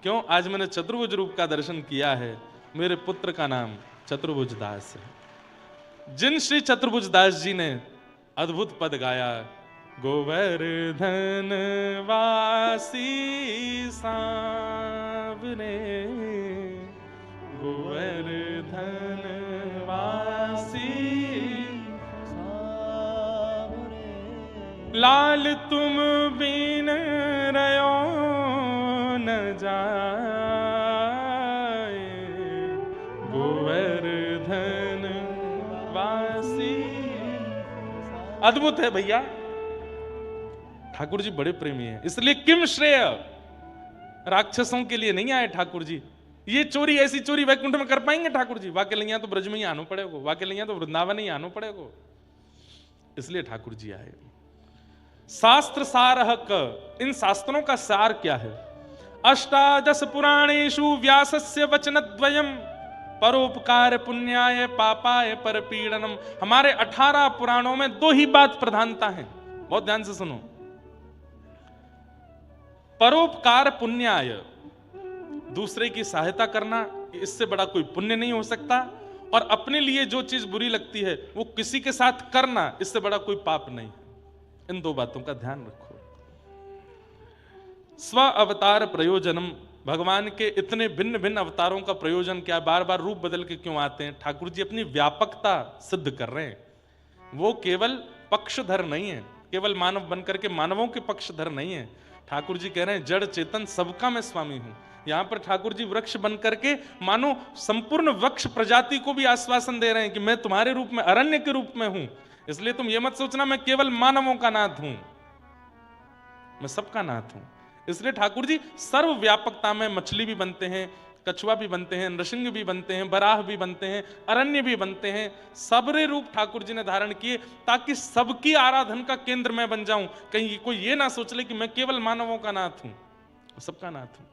क्यों? आज मैंने चतुर्भुज रूप का दर्शन किया है, मेरे पुत्र का नाम चतुर्भुज दास है। जिन श्री चतुर्भुज दास जी ने अद्भुत पद गाया, गोवर्धन वासी सांवरे, गोवर्धन वासी लाल तुम बिन रयो न जाए, गोवर्धन वासी। अद्भुत है भैया, ठाकुर जी बड़े प्रेमी हैं। इसलिए किम श्रेय, राक्षसों के लिए नहीं आए ठाकुर जी। ये चोरी ऐसी चोरी वैकुंठ में कर पाएंगे ठाकुर जी? वाके लिया तो ब्रज में ही आना पड़ेगा, वाके लिया तो वृंदावन ही आना पड़ेगा। इसलिए ठाकुर जी आए। शास्त्र सारः क, इन शास्त्रों का सार क्या है? अष्टादश पुराणेषु व्यासस्य वचनद्वयम् परोपकार पुण्याय पापाय परपीडनम। हमारे 18 पुराणों में 2 ही बात प्रधानता है, बहुत ध्यान से सुनो। परोपकार पुण्याय, दूसरे की सहायता करना, इससे बड़ा कोई पुण्य नहीं हो सकता। और अपने लिए जो चीज बुरी लगती है वो किसी के साथ करना, इससे बड़ा कोई पाप नहीं। इन 2 बातों का ध्यान रखो। स्व अवतार प्रयोजनम, भगवान के इतने भिन्न भिन्न अवतारों का प्रयोजन क्या, बार बार रूप बदल के क्यों आते हैं? ठाकुर जी अपनी व्यापकता सिद्ध कर रहे हैं। वो केवल पक्षधर नहीं है, केवल मानव बनकर के मानवों के पक्षधर नहीं है। ठाकुर जी कह रहे हैं जड़ चेतन सबका मैं स्वामी हूं। यहां पर ठाकुर जी वृक्ष बनकर के मानो संपूर्ण वृक्ष प्रजाति को भी आश्वासन दे रहे हैं कि मैं तुम्हारे रूप में, अरण्य के रूप में हूं, इसलिए तुम ये मत सोचना मैं केवल मानवों का नाथ हूं, मैं सबका नाथ हूं। इसलिए ठाकुर जी सर्व व्यापकता में मछली भी बनते हैं, कछुआ भी बनते हैं, नृसिंह भी बनते हैं, बराह भी बनते हैं, अरण्य भी बनते हैं, सबरे रूप ठाकुर जी ने धारण किए ताकि सबकी आराधन का केंद्र मैं बन जाऊं। कहीं कोई ये ना सोच ले कि मैं केवल मानवों का नाथ हूं, सबका नाथ हूं।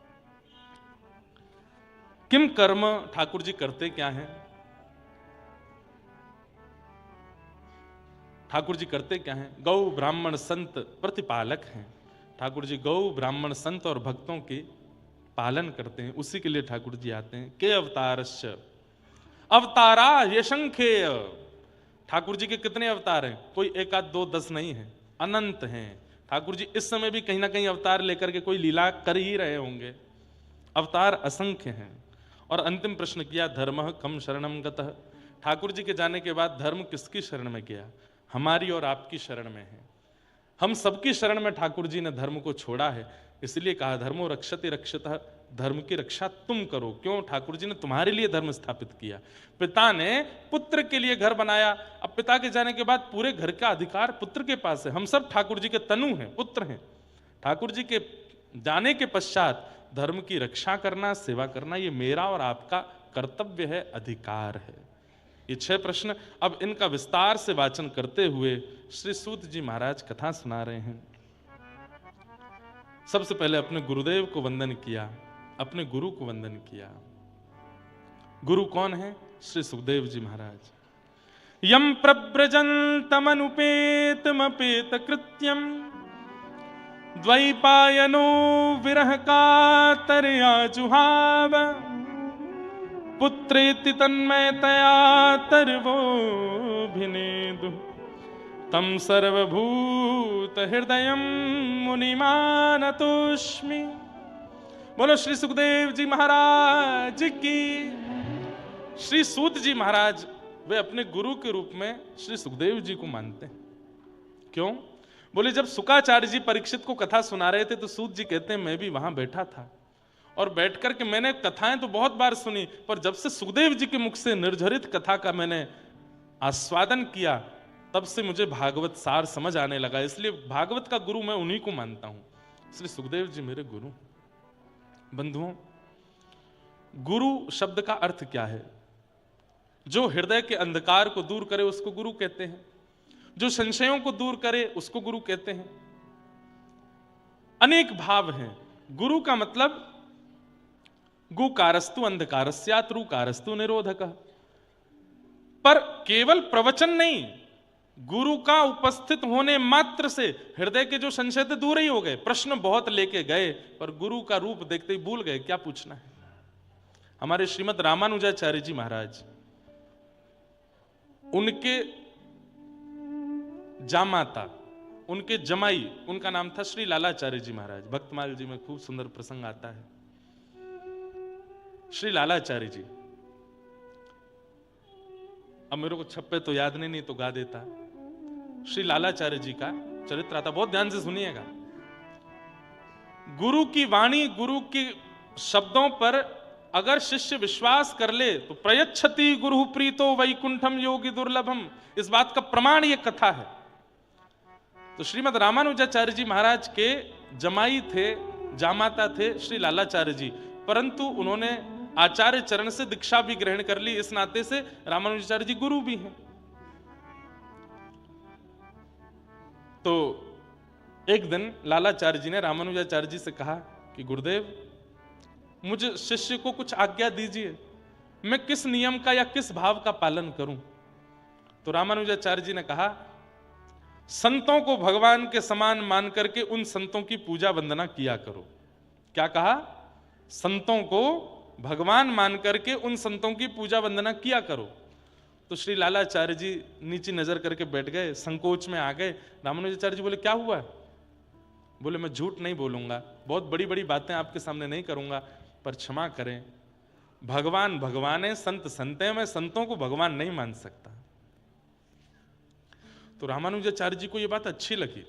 किम कर्म, ठाकुर जी करते क्या हैं? ठाकुर जी करते क्या हैं? गौ ब्राह्मण संत प्रतिपालक हैं। ठाकुर जी गौ ब्राह्मण संत और भक्तों के पालन करते हैं, उसी के लिए ठाकुर जी आते हैं। के अवतारश्च अवतारा यशंखेय, ठाकुर जी के कितने अवतार हैं? कोई एक आध दो 10 नहीं है, अनंत हैं। ठाकुर जी इस समय भी कहीं ना कहीं अवतार लेकर के कोई लीला कर ही रहे होंगे, अवतार असंख्य हैं। और अंतिम प्रश्न किया धर्म कम शरणम गतः, ठाकुर जी के जाने के बाद धर्म किसकी शरण में गया? हमारी और आपकी शरण में है। हम सबकी शरण में ठाकुर जी ने धर्म को छोड़ा है, इसलिए कहा धर्मो रक्षति रक्षतः, धर्म की रक्षा तुम करो। क्यों? ठाकुर जी ने तुम्हारे लिए धर्म स्थापित किया। पिता ने पुत्र के लिए घर बनाया, अब पिता के जाने के बाद पूरे घर का अधिकार पुत्र के पास है। हम सब ठाकुर जी के तनु हैं, पुत्र हैं। ठाकुर जी के जाने के पश्चात धर्म की रक्षा करना, सेवा करना, ये मेरा और आपका कर्तव्य है, अधिकार है। ये 6 प्रश्न, अब इनका विस्तार से वाचन करते हुए श्री सूत जी महाराज कथा सुना रहे हैं। सबसे पहले अपने गुरुदेव को वंदन किया, अपने गुरु को वंदन किया। गुरु कौन है? श्री सुखदेव जी महाराज। यम प्रव्रजन्तमनुपेतमपेत कृत्यम द्वैपायनो विरह कातरया जुहाव पुत्रेति तन्मयतया तर्वोऽभिनेदुः तम सर्वभूत हृदयं मुनिमानतोऽस्मि। बोलो श्री सुखदेव जी महाराज की। श्री सूत जी महाराज वे अपने गुरु के रूप में श्री सुखदेव जी को मानते हैं। क्यों? बोले जब शुकाचार्य जी परीक्षित को कथा सुना रहे थे तो सूत जी कहते हैं मैं भी वहां बैठा था और बैठ करके मैंने कथाएं तो बहुत बार सुनी, पर जब से सुखदेव जी के मुख से निर्झरित कथा का मैंने आस्वादन किया तब से मुझे भागवत सार समझ आने लगा, इसलिए भागवत का गुरु मैं उन्हीं को मानता हूं। इसलिए सुखदेव जी मेरे गुरु। बंधुओं, गुरु शब्द का अर्थ क्या है? जो हृदय के अंधकार को दूर करे उसको गुरु कहते हैं, जो संशयों को दूर करे उसको गुरु कहते हैं। अनेक भाव हैं। गुरु का मतलब गुकारस्तु अंधकारस्यात् रुकारस्तु निरोधक, पर केवल प्रवचन नहीं, गुरु का उपस्थित होने मात्र से हृदय के जो संशय थे दूर ही हो गए। प्रश्न बहुत लेके गए पर गुरु का रूप देखते ही भूल गए क्या पूछना है। हमारे श्रीमद रामानुजाचार्य जी महाराज, उनके जामाता, उनके जमाई, उनका नाम था श्री लालाचार्य जी महाराज। भक्तमाल जी में खूब सुंदर प्रसंग आता है। श्री लालाचार्य जी, अब मेरे को छप्पे तो याद नहीं तो गा देता। श्री लालाचार्य जी का चरित्र आता, बहुत ध्यान से सुनिएगा। गुरु की वाणी, गुरु के शब्दों पर अगर शिष्य विश्वास कर ले तो प्रयच्छति गुरु प्रीतो वैकुंठम योगी दुर्लभम, इस बात का प्रमाण ये कथा है। तो श्रीमद रामानुजाचार्य जी महाराज के जमाई थे, जामाता थे श्री लालाचार्य जी, परंतु उन्होंने आचार्य चरण से दीक्षा भी ग्रहण कर ली, इस नाते से रामानुजाचार्य जी गुरु भी हैं। तो एक दिन लालाचार्य जी ने रामानुजाचार्य जी से कहा कि गुरुदेव मुझे शिष्य को कुछ आज्ञा दीजिए, मैं किस नियम का या किस भाव का पालन करूं। तो रामानुजाचार्य जी ने कहा संतों को भगवान के समान मान करके उन संतों की पूजा वंदना किया करो। क्या कहा? संतों को भगवान मान करके उन संतों की पूजा वंदना किया करो। तो श्री लालाचार्य जी नीचे नजर करके बैठ गए, संकोच में आ गए। रामानुजाचार्य जी बोले क्या हुआ? बोले मैं झूठ नहीं बोलूंगा, बहुत बड़ी बड़ी बातें आपके सामने नहीं करूंगा, पर क्षमा करें, भगवान भगवान है, संत संत है, मैं संतों को भगवान नहीं मान सकता। तो रामानुजाचार्य जी को ये बात अच्छी लगी।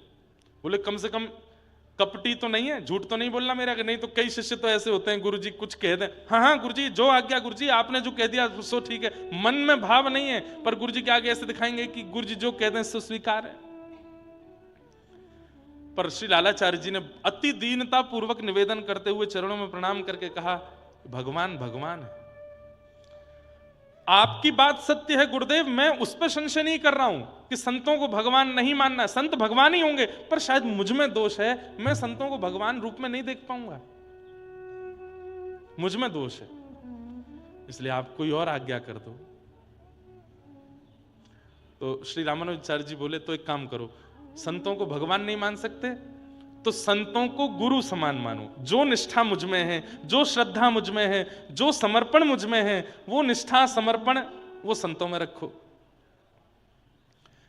बोले कम से कम कपटी तो नहीं है, झूठ तो नहीं बोलना मेरा, नहीं तो कई शिष्य तो ऐसे होते हैं, गुरुजी कुछ कह दें, हाँ हाँ गुरुजी जो आज्ञा, गुरुजी आपने जो कह दिया सो ठीक है, मन में भाव नहीं है, पर गुरुजी के आगे ऐसे दिखाएंगे कि गुरुजी जो कह दें सो स्वीकार है। पर श्री लालाचार्य जी ने अति दीनता पूर्वक निवेदन करते हुए चरणों में प्रणाम करके कहा, भगवान भगवान है, आपकी बात सत्य है गुरुदेव, मैं उस पर संशय नहीं कर रहा हूं कि संतों को भगवान नहीं मानना, संत भगवान ही होंगे, पर शायद मुझ में दोष है, मैं संतों को भगवान रूप में नहीं देख पाऊंगा, मुझ में दोष है, इसलिए आप कोई और आज्ञा कर दो। तो श्री रामानुजाचार्य जी बोले तो एक काम करो, संतों को भगवान नहीं मान सकते तो संतों को गुरु समान मानो, जो निष्ठा मुझ में है, जो श्रद्धा मुझ में है, जो समर्पण मुझ में है, वो निष्ठा समर्पण वो संतों में रखो।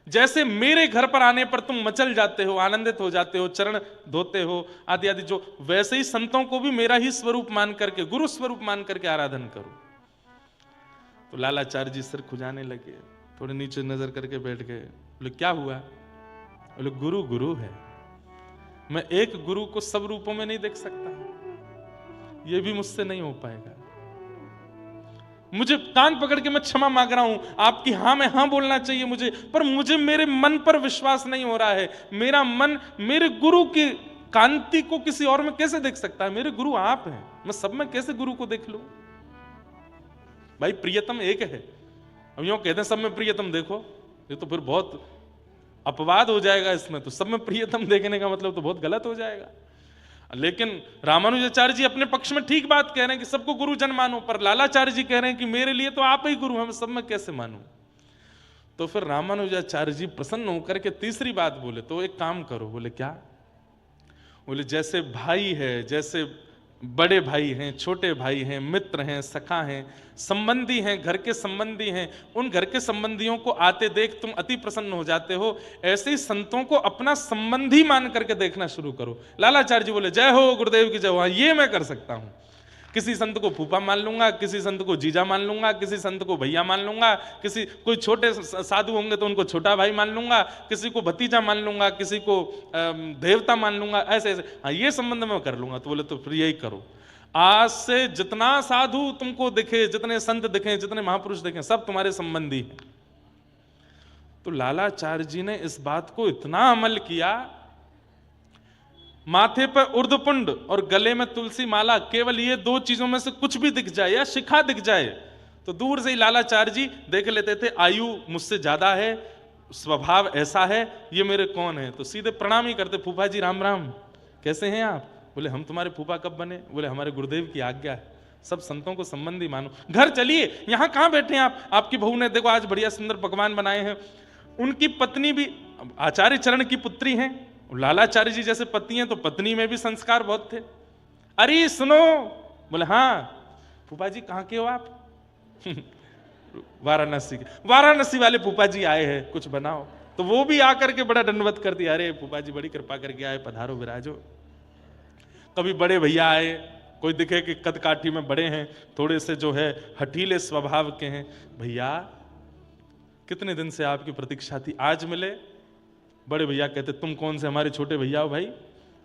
जैसे मेरे घर पर आने पर तुम मचल जाते हो, आनंदित हो जाते हो, चरण धोते हो आदि आदि, जो वैसे ही संतों को भी मेरा ही स्वरूप मान करके, गुरु स्वरूप मान करके आराधन करो। तो लालाचार्य जी सिर खुजाने लगे, थोड़े नीचे नजर करके बैठ गए। बोले क्या हुआ? बोले गुरु गुरु है, मैं एक गुरु को सब रूपों में नहीं देख सकता, यह भी मुझसे नहीं हो पाएगा। मुझे कान पकड़ के मैं क्षमा मांग रहा हूं, आपकी हां में हां बोलना चाहिए मुझे, पर मुझे मेरे मन पर विश्वास नहीं हो रहा है। मेरा मन मेरे गुरु की कांति को किसी और में कैसे देख सकता है? मेरे गुरु आप हैं, मैं सब में कैसे गुरु को देख लूं? भाई प्रियतम एक है, अब यूं कहते हैं सब में प्रियतम देखो, ये तो फिर बहुत अपवाद हो जाएगा इसमें, तो सब में प्रियतम देखने का मतलब तो बहुत गलत हो जाएगा। लेकिन रामानुजाचार्य जी अपने पक्ष में ठीक बात कह रहे हैं कि सबको गुरु जन मानो, पर लालाचार्य जी कह रहे हैं कि मेरे लिए तो आप ही गुरु हैं, मैं सब में कैसे मानूं? तो फिर रामानुजाचार्य जी प्रसन्न होकर के तीसरी बात बोले, तो एक काम करो। बोले क्या? बोले जैसे भाई है, जैसे बड़े भाई हैं, छोटे भाई हैं, मित्र हैं, सखा हैं, संबंधी हैं, घर के संबंधी हैं, उन घर के संबंधियों को आते देख तुम अति प्रसन्न हो जाते हो, ऐसे ही संतों को अपना संबंधी मान करके देखना शुरू करो। लालाचार्य जी बोले जय हो गुरुदेव की जय हो, ये मैं कर सकता हूं। किसी संत को फूफा मान लूंगा, किसी संत को जीजा मान लूंगा, किसी संत को भैया मान लूंगा, किसी कोई छोटे साधु होंगे तो उनको छोटा भाई मान लूंगा, किसी को भतीजा मान लूंगा, किसी को देवता मान लूंगा, ऐसे ऐसे, हाँ ये संबंध मैं कर लूंगा। तो बोले तो फिर यही करो, आज से जितना साधु तुमको दिखे, जितने संत दिखे, जितने महापुरुष दिखे, सब तुम्हारे संबंधी हैं। तो लालाचार्य जी ने इस बात को इतना अमल किया, माथे पर उर्धपुंड और गले में तुलसी माला, केवल ये दो चीजों में से कुछ भी दिख जाए या शिखा दिख जाए तो दूर से ही लालाचार्य जी देख लेते थे, आयु मुझसे ज्यादा है, स्वभाव ऐसा है, ये मेरे कौन है, तो सीधे प्रणाम ही करते, फूफा जी राम राम, कैसे हैं आप? बोले हम तुम्हारे फूफा कब बने? बोले हमारे गुरुदेव की आज्ञा है, सब संतों को संबंधी मानो। घर चलिए, यहां कहां बैठे हैं आप? आपकी बहू ने देखो आज बढ़िया सुंदर पकवान बनाए हैं, उनकी पत्नी भी आचार्य चरण की पुत्री हैं, लालाचार्य जी जैसे पति हैं तो पत्नी में भी संस्कार बहुत थे। अरे सुनो, बोले हाँ फूफा जी कहाँ के हो आप? वाराणसी के। वाराणसी वाले फूफा जी आए हैं, कुछ बनाओ। तो वो भी आकर के बड़ा दंडवत कर दिया, अरे फूफा जी बड़ी कृपा करके आए, पधारो विराजो। कभी बड़े भैया आए, कोई दिखे कि कद काठी में बड़े हैं, थोड़े से जो है हठीले स्वभाव के हैं, भैया कितने दिन से आपकी प्रतीक्षा थी, आज मिले। बड़े भैया कहते तुम कौन से हमारे छोटे भैया हो भाई,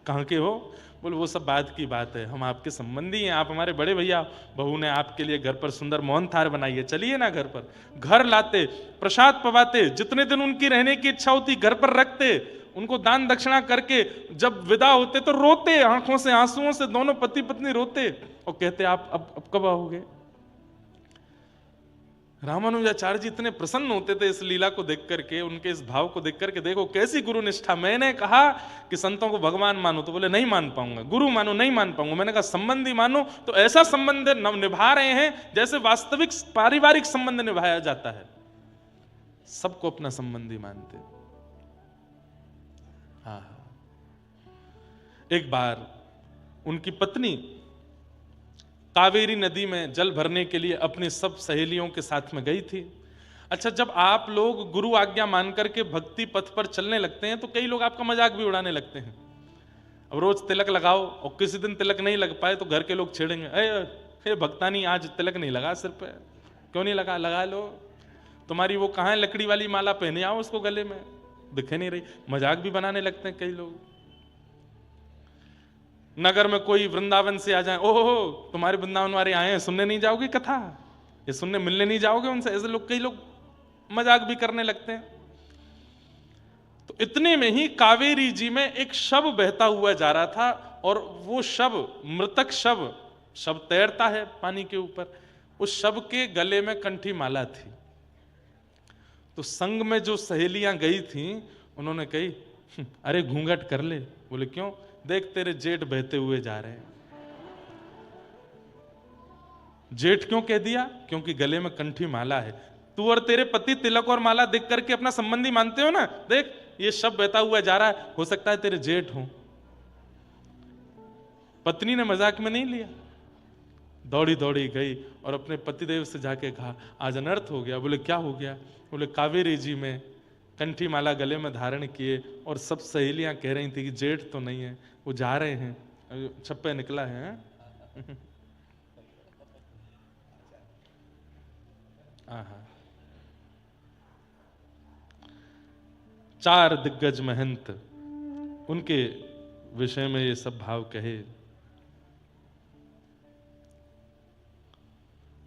कहाँ के हो? बोले वो सब बात की बात है, हम आपके संबंधी हैं, आप हमारे बड़े भैया। बहू ने आपके लिए घर पर सुंदर मोहन थार बनाई है, चलिए ना घर पर। घर लाते, प्रसाद पवाते, जितने दिन उनकी रहने की इच्छा होती घर पर रखते, उनको दान दक्षिणा करके जब विदा होते तो रोते, आंखों से आंसुओं से दोनों पति पत्नी रोते और कहते आप अब कब आओगे? रामानुजाचार्य जी इतने प्रसन्न होते थे इस लीला को देख करके, उनके इस भाव को देख करके, देखो कैसी गुरु निष्ठा। मैंने कहा कि संतों को भगवान मानो तो बोले नहीं मान पाऊंगा, गुरु मानो नहीं मान पाऊंगा। मैंने कहा संबंधी मानो तो ऐसा संबंध निभा रहे हैं जैसे वास्तविक पारिवारिक संबंध निभाया जाता है, सबको अपना संबंधी मानते। हाँ, एक बार उनकी पत्नी कावेरी नदी में जल भरने के लिए अपनी सब सहेलियों के साथ में गई थी। अच्छा, जब आप लोग गुरु आज्ञा मान करके भक्ति पथ पर चलने लगते हैं तो कई लोग आपका मजाक भी उड़ाने लगते हैं। अब रोज तिलक लगाओ और किसी दिन तिलक नहीं लग पाए तो घर के लोग छेड़ेंगे, ए भक्तानी आज तिलक नहीं लगा सिर पे, क्यों नहीं लगा? लगा लो, तुम्हारी वो कहाँ है लकड़ी वाली माला, पहने आओ उसको गले में। दिखे नहीं रही। मजाक भी बनाने लगते हैं कई लोग। नगर में कोई वृंदावन से आ जाए, ओहो तुम्हारे वृंदावन वाले आए हैं, सुनने नहीं जाओगे कथा, ये सुनने मिलने नहीं जाओगे उनसे, ऐसे लोग कई लोग मजाक भी करने लगते हैं। तो इतने में ही कावेरी जी में एक शव बहता हुआ जा रहा था, और वो शव मृतक शव तैरता है पानी के ऊपर, उस शव के गले में कंठी माला थी। तो संग में जो सहेलियां गई थी उन्होंने कही, अरे घूंघट कर ले। बोले क्यों? देख तेरे जेठ बहते हुए जा रहे हैं। जेठ क्यों कह दिया? क्योंकि गले में कंठी माला है। तू और तेरे पति तिलक और माला देख करके अपना संबंधी मानते हो ना, देख ये शव बहता हुआ जा रहा है, हो सकता है तेरे जेठ हो। पत्नी ने मजाक में नहीं लिया, दौड़ी दौड़ी गई और अपने पतिदेव से जाके कहा, आज अनर्थ हो गया। बोले क्या हो गया? बोले कावेरी जी में कंठी माला गले में धारण किए, और सब सहेलियां कह रही थी कि जेठ तो नहीं है, वो जा रहे हैं, छप्पे निकला है। आहा। 4 दिग्गज महंत, उनके विषय में ये सब भाव कहे।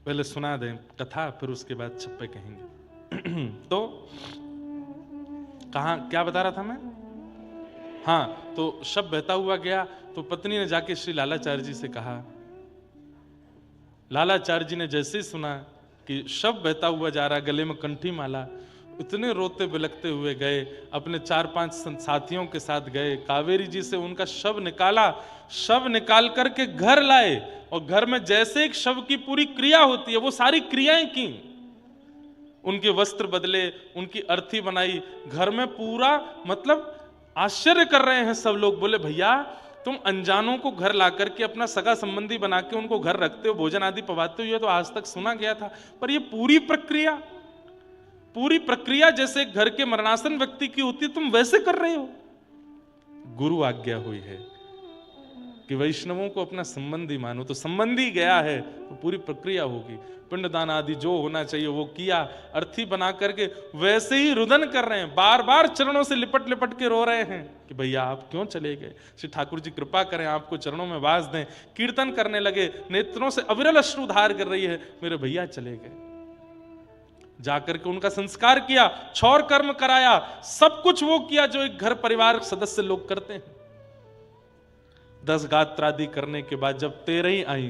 पहले सुना दें कथा, फिर उसके बाद छप्पे कहेंगे। तो कहा, क्या बता रहा था मैं? हाँ, तो शव बहता हुआ गया, तो पत्नी ने जाके श्री लालाचार्य जी से कहा। लालाचार्य जी ने जैसे ही सुना कि शव बहता हुआ जा रहा, गले में कंठी माला, इतने रोते बिलखते हुए गए, अपने 4-5 साथियों के साथ गए, कावेरी जी से उनका शव निकाला, शव निकाल करके घर लाए, और घर में जैसे एक शव की पूरी क्रिया होती है वो सारी क्रियाएं की। उनके वस्त्र बदले, उनकी अर्थी बनाई, घर में पूरा, मतलब आश्चर्य कर रहे हैं सब लोग। बोले भैया तुम अनजानों को घर ला करके अपना सगा संबंधी बना के उनको घर रखते हो, भोजन आदि पवाते हो, ये तो आज तक सुना गया था, पर ये पूरी प्रक्रिया जैसे घर के मरणासन व्यक्ति की होती है, तुम वैसे कर रहे हो। गुरु आज्ञा हुई है कि वैष्णवों को अपना संबंधी मानो, तो संबंधी गया है तो पूरी प्रक्रिया होगी, पिंडदान आदि जो होना चाहिए वो किया, अर्थी बना करके वैसे ही रुदन कर रहे हैं, बार बार चरणों से लिपट लिपट के रो रहे हैं कि भैया आप क्यों चले गए, श्री ठाकुर जी कृपा करें, आपको चरणों में वास दें। कीर्तन करने लगे, नेत्रों से अविरल अश्रु धार कर रही है, मेरे भैया चले गए। जाकर के उनका संस्कार किया, छौर कर्म कराया, सब कुछ वो किया जो एक घर परिवार सदस्य लोग करते हैं। 10 गात्रादि करने के बाद जब 13 आई,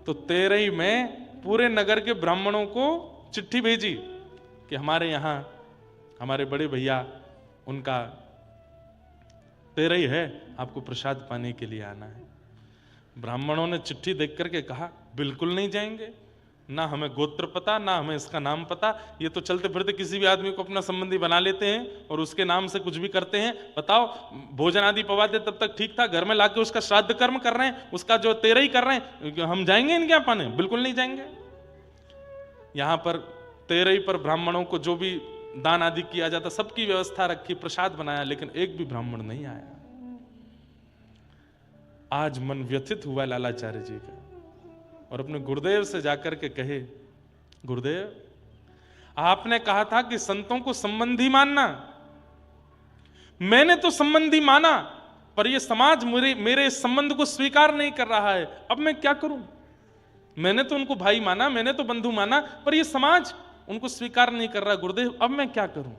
तो 13 में पूरे नगर के ब्राह्मणों को चिट्ठी भेजी कि हमारे यहां हमारे बड़े भैया उनका 13 है, आपको प्रसाद पाने के लिए आना है। ब्राह्मणों ने चिट्ठी देख करके कहा, बिल्कुल नहीं जाएंगे, ना हमें गोत्र पता, ना हमें इसका नाम पता, ये तो चलते फिरते किसी भी आदमी को अपना संबंधी बना लेते हैं और उसके नाम से कुछ भी करते हैं। बताओ, भोजन आदि पवाते तब तक ठीक था, घर में लाके उसका श्राद्ध कर्म कर रहे हैं, उसका जो 13 ही कर रहे हैं, हम जाएंगे इनके यहाँ पाने? बिल्कुल नहीं जाएंगे। यहां पर 13 पर ब्राह्मणों को जो भी दान आदि किया जाता, सबकी व्यवस्था रखी, प्रसाद बनाया, लेकिन एक भी ब्राह्मण नहीं आया। आज मन व्यथित हुआ लालाचार्य जी का, और अपने गुरुदेव से जाकर के कहे, गुरुदेव आपने कहा था कि संतों को संबंधी मानना, मैंने तो संबंधी माना, पर यह समाज मेरे इस संबंध को स्वीकार नहीं कर रहा है, अब मैं क्या करूं? मैंने तो उनको भाई माना, मैंने तो बंधु माना, पर यह समाज उनको स्वीकार नहीं कर रहा, गुरुदेव अब मैं क्या करूं?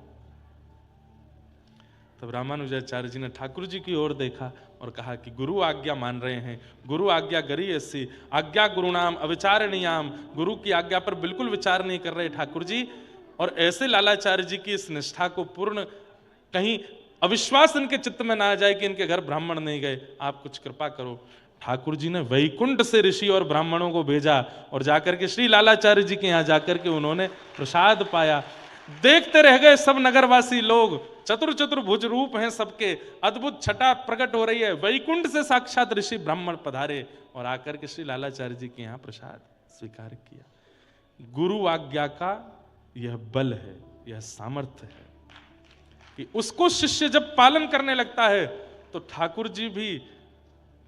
तब रामानुजाचार्य जी ने ठाकुर जी की ओर देखा और कहा कि गुरु आज्ञा मान रहे हैं, गुरु आज्ञा गरी ऐसी आज्ञा गुरुनाम अविचारणीयाम, गुरु की आज्ञा पर बिल्कुल विचार नहीं कर रहे ठाकुर जी। और ऐसे लालाचार्य जी की इस निष्ठा को पूर्ण, कहीं अविश्वास इनके चित्त में ना आ जाए कि इनके घर ब्राह्मण नहीं गए, आप कुछ कृपा करो। ठाकुर जी ने वैकुंठ से ऋषि और ब्राह्मणों को भेजा, और जाकर के श्री लालाचार्य जी के यहाँ जाकर के उन्होंने प्रसाद पाया। देखते रह गए सब नगरवासी लोग, चतुर्भुज रूप हैं सबके, अद्भुत छटा प्रकट हो रही है, वैकुंठ से साक्षात ऋषि ब्राह्मण पधारे और आकर के श्री लालाचार्य जी के यहाँ प्रसाद स्वीकार किया। गुरु आज्ञा का यह बल है, यह सामर्थ्य है कि उसको शिष्य जब पालन करने लगता है, तो ठाकुर जी भी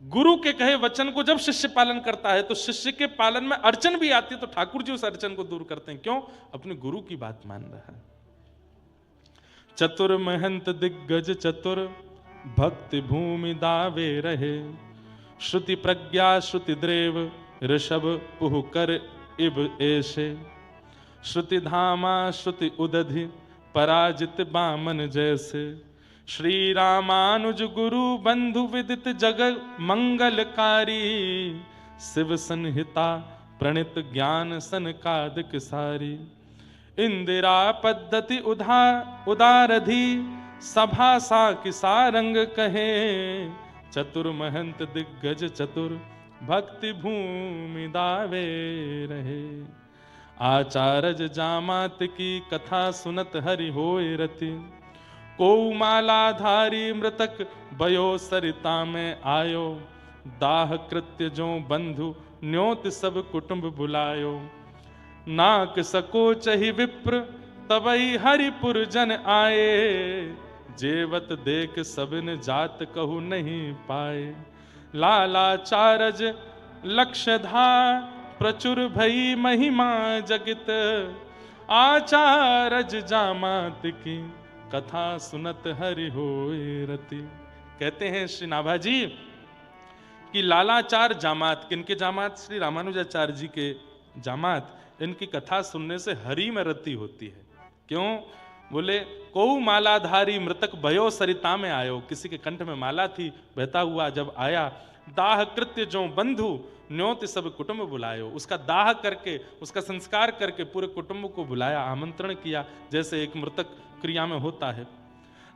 गुरु के कहे वचन को जब शिष्य पालन करता है, तो शिष्य के पालन में अड़चन भी आती है, तो ठाकुर जी उस अड़चन को दूर करते हैं। क्यों? अपने गुरु की बात मान रहा है। चतुर महंत दिग्गज चतुर भक्ति भूमि दावे रहे। श्रुति प्रज्ञा श्रुति द्रेव ऋषभ पुह कर इब ऐसे। श्रुति धामा श्रुति उदधि पराजित बामन जैसे। श्री रामानुज गुरु बंधु विदित जग मंगलकारी। शिव संहिता प्रणित ज्ञान सनकादिक सारी। इंदिरा पद्धति उदारधि सभा साकी सारंग कहे। चतुर महंत दिग्गज चतुर भक्ति भूमि दावे रहे। आचार्य जामात की कथा सुनत हरि होय रति। को मालाधारी मृतक भयो सरिता में आयो। दाह कृत्य जो बंधु न्योत सब कुटुंब बुलायो। नाक सको चहि विप्र तबई हरिपुर जन आए। जेवत देख सबन जात कहु नहीं पाए। लालाचारज लक्षधा प्रचुर भई महिमा जगित। आचारज जामात की कथा सुनत हरि होय रति। कहते हैं श्री नाभाजी कि लालाचार जामात, किनके जामात? श्री रामानुजाचार्य जी के जामात। इनकी कथा सुनने से हरि में रति होती है। क्यों? बोले को मालाधारी मृतक भयो सरिता में आयो। किसी के कंठ में माला थी, बहता हुआ जब आया। दाह कृत्य जो बंधु न्योत सब कुटुंब बुलायो। उसका दाह करके, उसका संस्कार करके पूरे कुटुंब को बुलाया, आमंत्रण किया, जैसे एक मृतक क्रिया में होता है।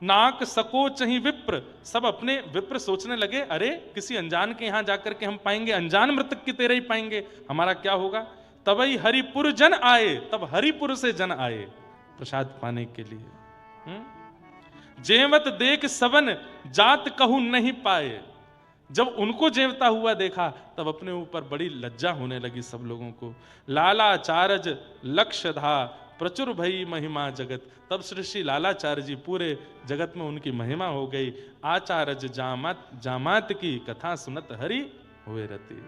नाक सको चहि विप्र, सब अपने विप्र सोचने लगे, अरे किसी अनजान के यहां जाकर के हम पाएंगे, अनजान मृतक की तेरे ही पाएंगे, हमारा क्या होगा। तबई हरिपुर जन आए, तब हरिपुर से जन आए प्रसाद पाने के लिए। जेवत देख सबन जात कहू नहीं पाए। जब उनको जेवता हुआ देखा तब अपने ऊपर बड़ी लज्जा होने लगी सब लोगों को। लालाचारज लक्षधा प्रचुर भई महिमा जगत। तब श्री लालाचार्य जी पूरे जगत में उनकी महिमा हो गई। आचार्य जामात की कथा सुनत हरि हुए रति।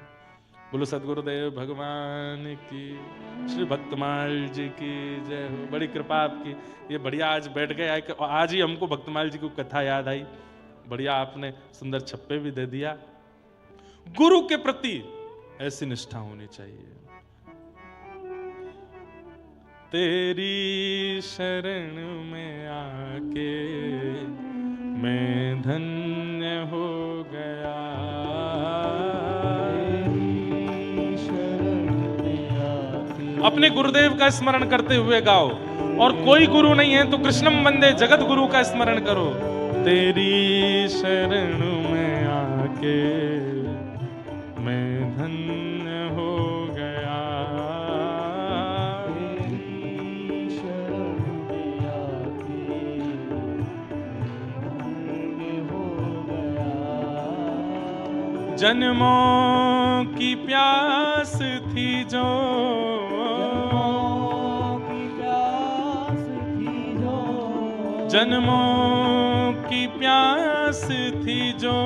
बोलो सदगुरुदेव भगवान की, श्री भक्तमाल जी की जय हो। बड़ी कृपा आपकी। ये बढ़िया आज बैठ गए, आज ही हमको भक्तमाल जी की कथा याद आई। बढ़िया आपने सुंदर छप्पे भी दे दिया। गुरु के प्रति ऐसी निष्ठा होनी चाहिए। तेरी शरण में आके मैं धन्य हो गया। अपने गुरुदेव का स्मरण करते हुए गाओ। और कोई गुरु नहीं है तो कृष्णम वंदे जगत गुरु का स्मरण करो। तेरी शरण में आके मैं धन्य हो गया। तेरी शरण में आके धन्य हो गया। जन्मों की प्यास थी जो, जन्मों की प्यास थी जो,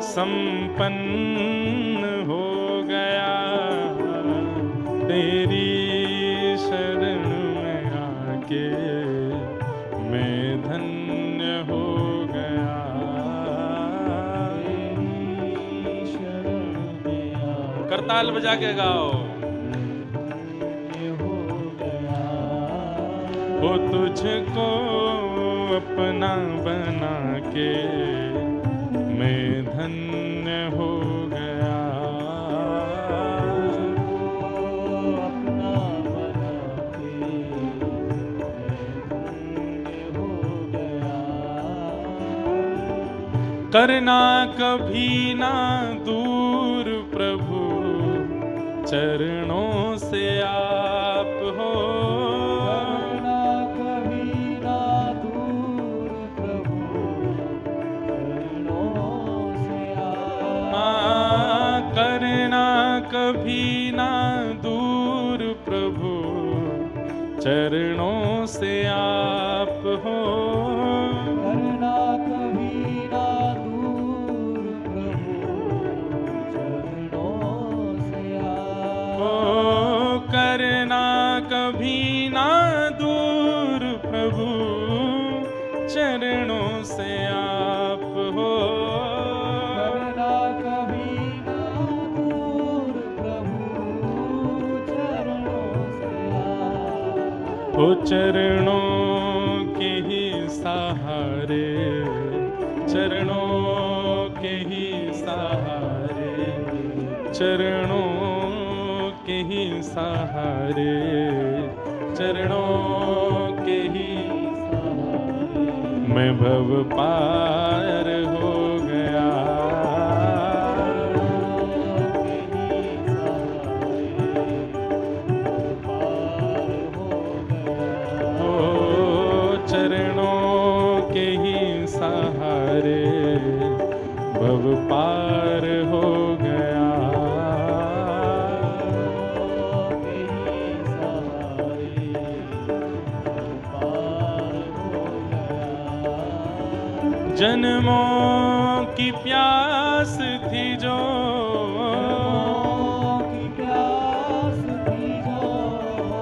संपन्न हो गया। तेरी शरण में आके मैं धन्य हो गया। करताल बजा के गाओ। वो तुझको अपना बना के मैं धन्य हो गया। अपना बना के मैं धन्य हो गया। करना कभी ना दूर प्रभु चरणों से आप हो। कभी ना दूर प्रभु चरणों से आप हो। करना कभी ना दूर प्रभु चरणों से आप हो। करना कभी ना दूर प्रभु चरणों से आप हो। करना कभी ना दूर प्रभु चरणों से आप। ओ चरणों के ही सहारे, चरणों के ही सहारे, चरणों के ही सहारे, चरणों के ही सहारे मैं भव पार हो गया। ओ चरणों के ही सहारे भव पार हो गया। जन्मों की प्यास थी जो,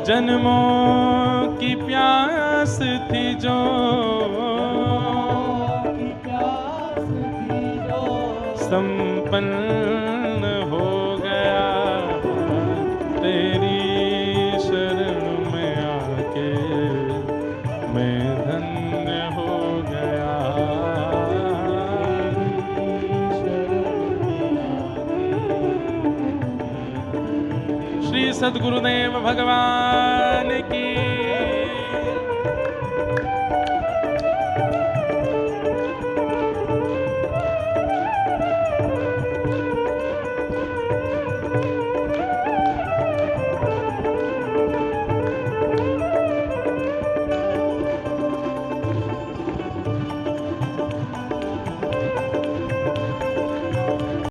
जन्मों की प्यास थी जो, संपन्न हो गया तेरी शरण में आके मैं धन्य हो गया। श्री सद्गुरुदेव भगवान